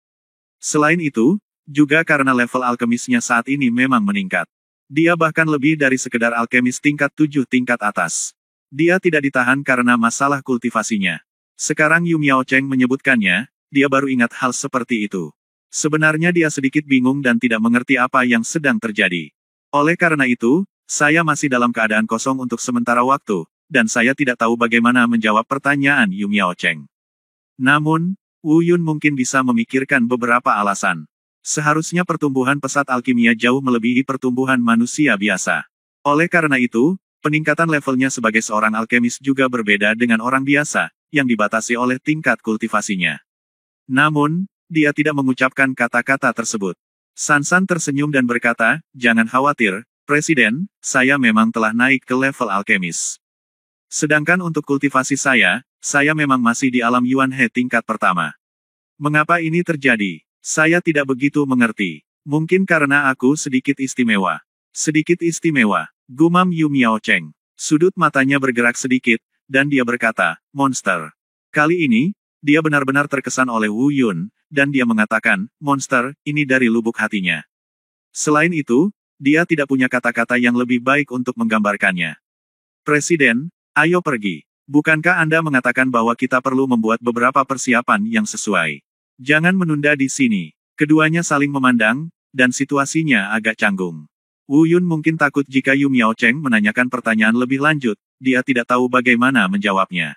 Selain itu, juga karena level alkemisnya saat ini memang meningkat. Dia bahkan lebih dari sekedar alkemis tingkat 7 tingkat atas. Dia tidak ditahan karena masalah kultivasinya. Sekarang Yu Miaocheng menyebutkannya, dia baru ingat hal seperti itu. Sebenarnya dia sedikit bingung dan tidak mengerti apa yang sedang terjadi. Oleh karena itu, Saya masih dalam keadaan kosong untuk sementara waktu, dan saya tidak tahu bagaimana menjawab pertanyaan Yu Miaocheng. Namun, Wu Yun mungkin bisa memikirkan beberapa alasan. Seharusnya pertumbuhan pesat alkimia jauh melebihi pertumbuhan manusia biasa. Oleh karena itu, peningkatan levelnya sebagai seorang alkemis juga berbeda dengan orang biasa, yang dibatasi oleh tingkat kultivasinya. Namun, dia tidak mengucapkan kata-kata tersebut. Sansan tersenyum dan berkata, "Jangan khawatir, Presiden, saya memang telah naik ke level alkemis. Sedangkan untuk kultivasi saya memang masih di alam Yuan He tingkat pertama. Mengapa ini terjadi? Saya tidak begitu mengerti. Mungkin karena aku sedikit istimewa." "Sedikit istimewa," gumam Yu Miaocheng. Sudut matanya bergerak sedikit, dan dia berkata, "Monster." Kali ini, dia benar-benar terkesan oleh Wu Yun, dan dia mengatakan, "Monster," ini dari lubuk hatinya. Selain itu, dia tidak punya kata-kata yang lebih baik untuk menggambarkannya. "Presiden, ayo pergi. Bukankah Anda mengatakan bahwa kita perlu membuat beberapa persiapan yang sesuai? Jangan menunda di sini." Keduanya saling memandang, dan situasinya agak canggung. Wu Yun mungkin takut jika Yu Miaocheng menanyakan pertanyaan lebih lanjut, dia tidak tahu bagaimana menjawabnya.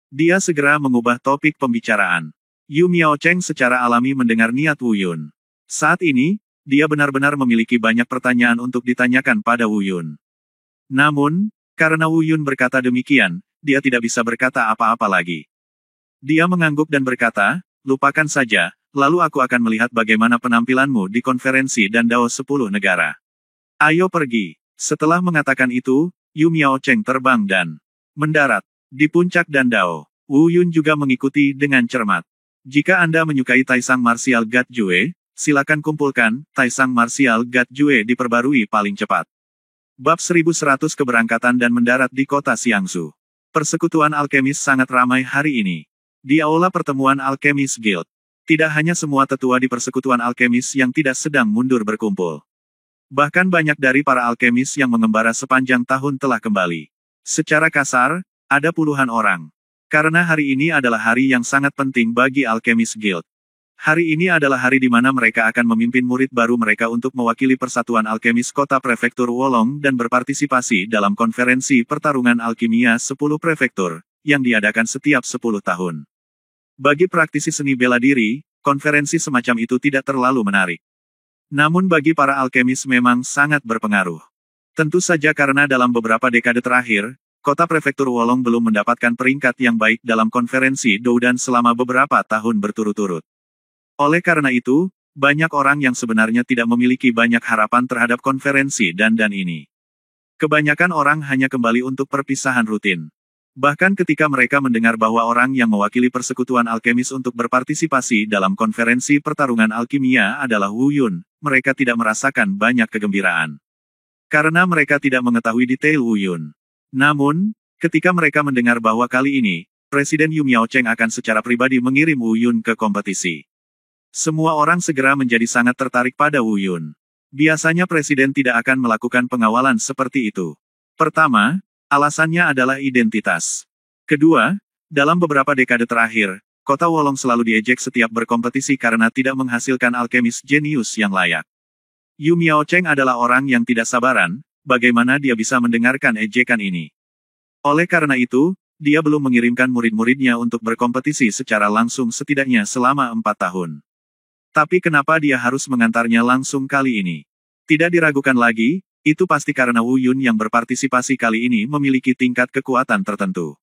Dia segera mengubah topik pembicaraan. Yu Miaocheng secara alami mendengar niat Wu Yun. Saat ini, dia benar-benar memiliki banyak pertanyaan untuk ditanyakan pada Wu Yun. Namun, karena Wu Yun berkata demikian, dia tidak bisa berkata apa-apa lagi. Dia mengangguk dan berkata, "Lupakan saja, lalu aku akan melihat bagaimana penampilanmu di konferensi dan Dao 10 negara. Ayo pergi." Setelah mengatakan itu, Yu Miaocheng terbang dan mendarat di puncak dan Dao. Wu Yun juga mengikuti dengan cermat. Jika Anda menyukai Taisang Martial God Jue, silakan kumpulkan, Taisang Martial God Jue diperbarui paling cepat. Bab 1100 Keberangkatan dan mendarat di kota Xiangsu. Persekutuan alkemis sangat ramai hari ini. Di aula pertemuan Alkemis Guild. Tidak hanya semua tetua di persekutuan alkemis yang tidak sedang mundur berkumpul. Bahkan banyak dari para alkemis yang mengembara sepanjang tahun telah kembali. Secara kasar, ada puluhan orang. Karena hari ini adalah hari yang sangat penting bagi Alkemis Guild. Hari ini adalah hari di mana mereka akan memimpin murid baru mereka untuk mewakili Persatuan Alkemis Kota Prefektur Wolong dan berpartisipasi dalam konferensi pertarungan alkimia 10 prefektur, yang diadakan setiap 10 tahun. Bagi praktisi seni bela diri, konferensi semacam itu tidak terlalu menarik. Namun bagi para alkemis memang sangat berpengaruh. Tentu saja karena dalam beberapa dekade terakhir, Kota Prefektur Wolong belum mendapatkan peringkat yang baik dalam konferensi Doudan selama beberapa tahun berturut-turut. Oleh karena itu, banyak orang yang sebenarnya tidak memiliki banyak harapan terhadap konferensi dan ini. Kebanyakan orang hanya kembali untuk perpisahan rutin. Bahkan ketika mereka mendengar bahwa orang yang mewakili persekutuan alkemis untuk berpartisipasi dalam konferensi pertarungan alkimia adalah Wu Yun, mereka tidak merasakan banyak kegembiraan. Karena mereka tidak mengetahui detail Wu Yun. Namun, ketika mereka mendengar bahwa kali ini, Presiden Yu Miaocheng akan secara pribadi mengirim Wu Yun ke kompetisi. Semua orang segera menjadi sangat tertarik pada Wu Yun. Biasanya Presiden tidak akan melakukan pengawalan seperti itu. Pertama, alasannya adalah identitas. Kedua, dalam beberapa dekade terakhir, Kota Wolong selalu diejek setiap berkompetisi karena tidak menghasilkan alkemis jenius yang layak. Yu Miaocheng adalah orang yang tidak sabaran. Bagaimana dia bisa mendengarkan ejekan ini? Oleh karena itu, dia belum mengirimkan murid-muridnya untuk berkompetisi secara langsung setidaknya selama 4 tahun. Tapi kenapa dia harus mengantarnya langsung kali ini? Tidak diragukan lagi, itu pasti karena Wu Yun yang berpartisipasi kali ini memiliki tingkat kekuatan tertentu.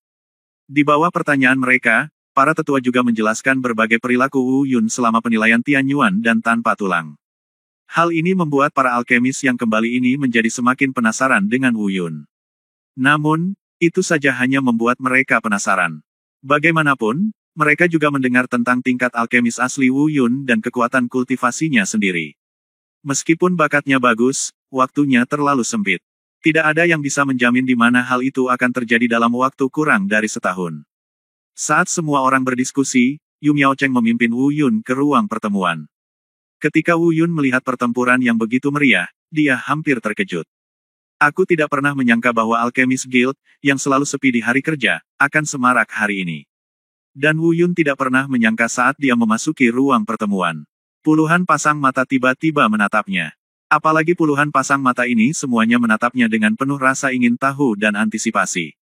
Di bawah pertanyaan mereka, para tetua juga menjelaskan berbagai perilaku Wu Yun selama penilaian Tianyuan dan tanpa tulang. Hal ini membuat para alkemis yang kembali ini menjadi semakin penasaran dengan Wu Yun. Namun, itu saja hanya membuat mereka penasaran. Bagaimanapun, mereka juga mendengar tentang tingkat alkemis asli Wu Yun dan kekuatan kultivasinya sendiri. Meskipun bakatnya bagus, waktunya terlalu sempit. Tidak ada yang bisa menjamin di mana hal itu akan terjadi dalam waktu kurang dari setahun. Saat semua orang berdiskusi, Yu Miaocheng memimpin Wu Yun ke ruang pertemuan. Ketika Wu Yun melihat pertempuran yang begitu meriah, dia hampir terkejut. Aku tidak pernah menyangka bahwa Alkemis Guild, yang selalu sepi di hari kerja, akan semarak hari ini. Dan Wu Yun tidak pernah menyangka saat dia memasuki ruang pertemuan. Puluhan pasang mata tiba-tiba menatapnya. Apalagi puluhan pasang mata ini semuanya menatapnya dengan penuh rasa ingin tahu dan antisipasi.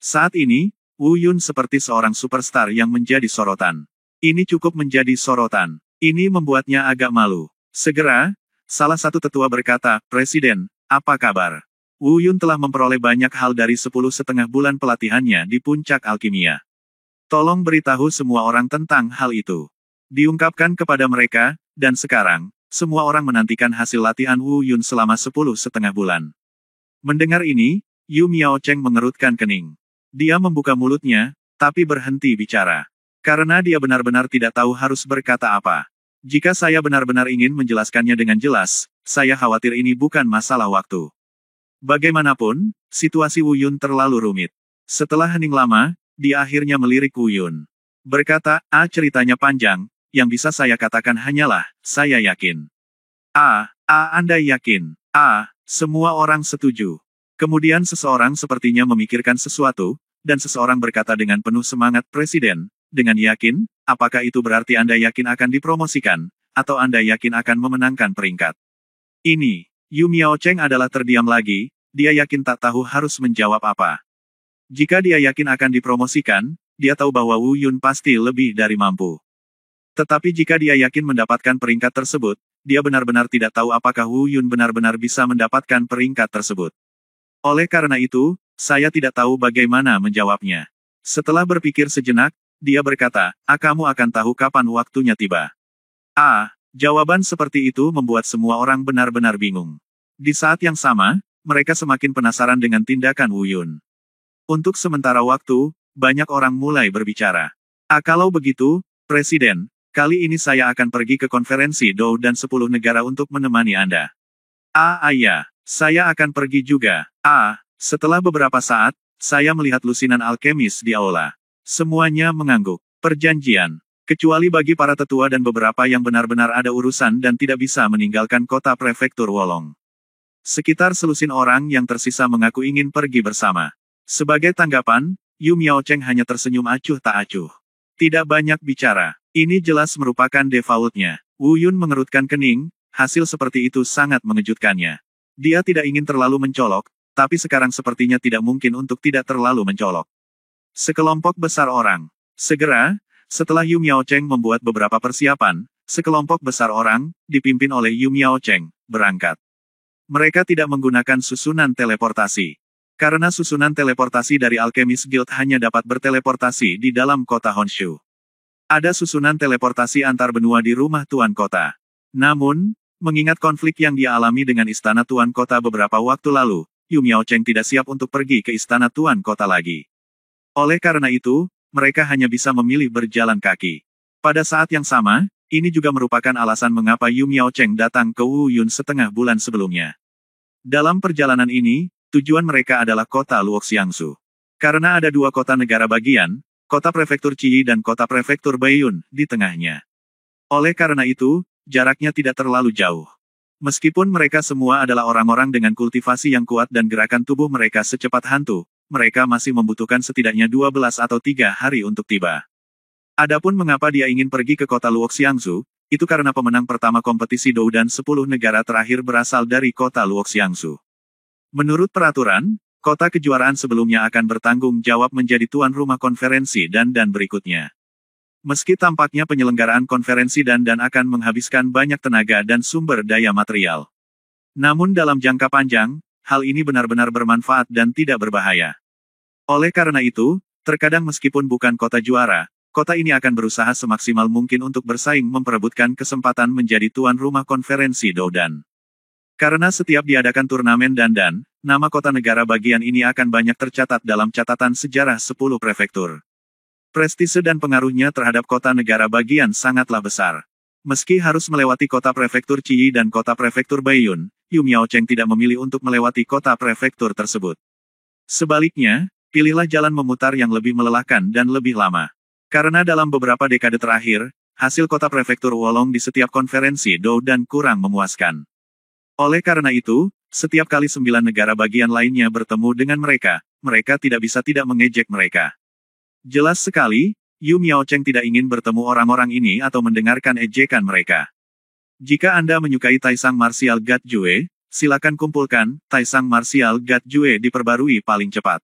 Saat ini, Wu Yun seperti seorang superstar yang menjadi sorotan. Ini cukup menjadi sorotan. Ini membuatnya agak malu. Segera, salah satu tetua berkata, "Presiden, apa kabar?" Wu Yun telah memperoleh banyak hal dari 10,5 bulan pelatihannya di puncak alkimia. Tolong beritahu semua orang tentang hal itu. Diungkapkan kepada mereka, dan sekarang, semua orang menantikan hasil latihan Wu Yun selama 10,5 bulan. Mendengar ini, Yu Miao Cheng mengerutkan kening. Dia membuka mulutnya, tapi berhenti bicara. Karena dia benar-benar tidak tahu harus berkata apa. Jika saya benar-benar ingin menjelaskannya dengan jelas, saya khawatir ini bukan masalah waktu. Bagaimanapun, situasi Wu Yun terlalu rumit. Setelah hening lama, dia akhirnya melirik Wu Yun. Berkata, ceritanya panjang, yang bisa saya katakan hanyalah, saya yakin. Anda yakin? Semua orang setuju. Kemudian seseorang sepertinya memikirkan sesuatu, dan seseorang berkata dengan penuh semangat, "Presiden, dengan yakin, apakah itu berarti Anda yakin akan dipromosikan, atau Anda yakin akan memenangkan peringkat?" Ini, Yu Miao Cheng adalah terdiam lagi, dia yakin tak tahu harus menjawab apa. Jika dia yakin akan dipromosikan, dia tahu bahwa Wu Yun pasti lebih dari mampu. Tetapi jika dia yakin mendapatkan peringkat tersebut, dia benar-benar tidak tahu apakah Wu Yun benar-benar bisa mendapatkan peringkat tersebut. Oleh karena itu, saya tidak tahu bagaimana menjawabnya. Setelah berpikir sejenak, dia berkata, "Kamu akan tahu kapan waktunya tiba." Jawaban seperti itu membuat semua orang benar-benar bingung. Di saat yang sama, mereka semakin penasaran dengan tindakan Wu Yun. Untuk sementara waktu, banyak orang mulai berbicara. Kalau begitu, Presiden, kali ini saya akan pergi ke konferensi Dou dan 10 negara untuk menemani Anda. Iya, saya akan pergi juga. Setelah beberapa saat, saya melihat lusinan alkemis di aula. Semuanya mengangguk. Perjanjian. Kecuali bagi para tetua dan beberapa yang benar-benar ada urusan dan tidak bisa meninggalkan kota prefektur Wolong. Sekitar selusin orang yang tersisa mengaku ingin pergi bersama. Sebagai tanggapan, Yu Miao Cheng hanya tersenyum acuh tak acuh. Tidak banyak bicara. Ini jelas merupakan defaultnya. Wu Yun mengerutkan kening, hasil seperti itu sangat mengejutkannya. Dia tidak ingin terlalu mencolok, tapi sekarang sepertinya tidak mungkin untuk tidak terlalu mencolok. Sekelompok besar orang. Segera, setelah Yu Miao Cheng membuat beberapa persiapan, sekelompok besar orang, dipimpin oleh Yu Miao Cheng, berangkat. Mereka tidak menggunakan susunan teleportasi. Karena susunan teleportasi dari Alchemist Guild hanya dapat berteleportasi di dalam kota Honshu. Ada susunan teleportasi antar benua di rumah Tuan Kota. Namun, mengingat konflik yang dia alami dengan Istana Tuan Kota beberapa waktu lalu, Yu Miao Cheng tidak siap untuk pergi ke Istana Tuan Kota lagi. Oleh karena itu, mereka hanya bisa memilih berjalan kaki. Pada saat yang sama, ini juga merupakan alasan mengapa Yu Miao Cheng datang ke Wu Yun setengah bulan sebelumnya. Dalam perjalanan ini, tujuan mereka adalah kota Luoxiangsu. Karena ada dua kota negara bagian, kota prefektur Chiyi dan kota prefektur Baiyun, di tengahnya. Oleh karena itu, jaraknya tidak terlalu jauh. Meskipun mereka semua adalah orang-orang dengan kultivasi yang kuat dan gerakan tubuh mereka secepat hantu, mereka masih membutuhkan setidaknya 12 atau 3 hari untuk tiba. Adapun mengapa dia ingin pergi ke kota Luoxiangsu, itu karena pemenang pertama kompetisi Dou dan 10 negara terakhir berasal dari kota Luoxiangsu. Menurut peraturan, kota kejuaraan sebelumnya akan bertanggung jawab menjadi tuan rumah konferensi dan berikutnya. Meski tampaknya penyelenggaraan konferensi dan akan menghabiskan banyak tenaga dan sumber daya material. Namun dalam jangka panjang, hal ini benar-benar bermanfaat dan tidak berbahaya. Oleh karena itu, terkadang meskipun bukan kota juara, kota ini akan berusaha semaksimal mungkin untuk bersaing memperebutkan kesempatan menjadi tuan rumah konferensi Dou dan. Karena setiap diadakan turnamen dan nama kota negara bagian ini akan banyak tercatat dalam catatan sejarah 10 prefektur. Prestise dan pengaruhnya terhadap kota negara bagian sangatlah besar. Meski harus melewati kota prefektur Chiyi dan kota prefektur Baiyun, Yu Miao Cheng tidak memilih untuk melewati kota prefektur tersebut. Sebaliknya, pilihlah jalan memutar yang lebih melelahkan dan lebih lama. Karena dalam beberapa dekade terakhir, hasil kota prefektur Wolong di setiap konferensi Dou dan kurang memuaskan. Oleh karena itu, setiap kali 9 negara bagian lainnya bertemu dengan mereka, mereka tidak bisa tidak mengejek mereka. Jelas sekali, Yu Miao Cheng tidak ingin bertemu orang-orang ini atau mendengarkan ejekan mereka. Jika Anda menyukai Taisang Martial God Jue, silakan kumpulkan Taisang Martial God Jue diperbarui paling cepat.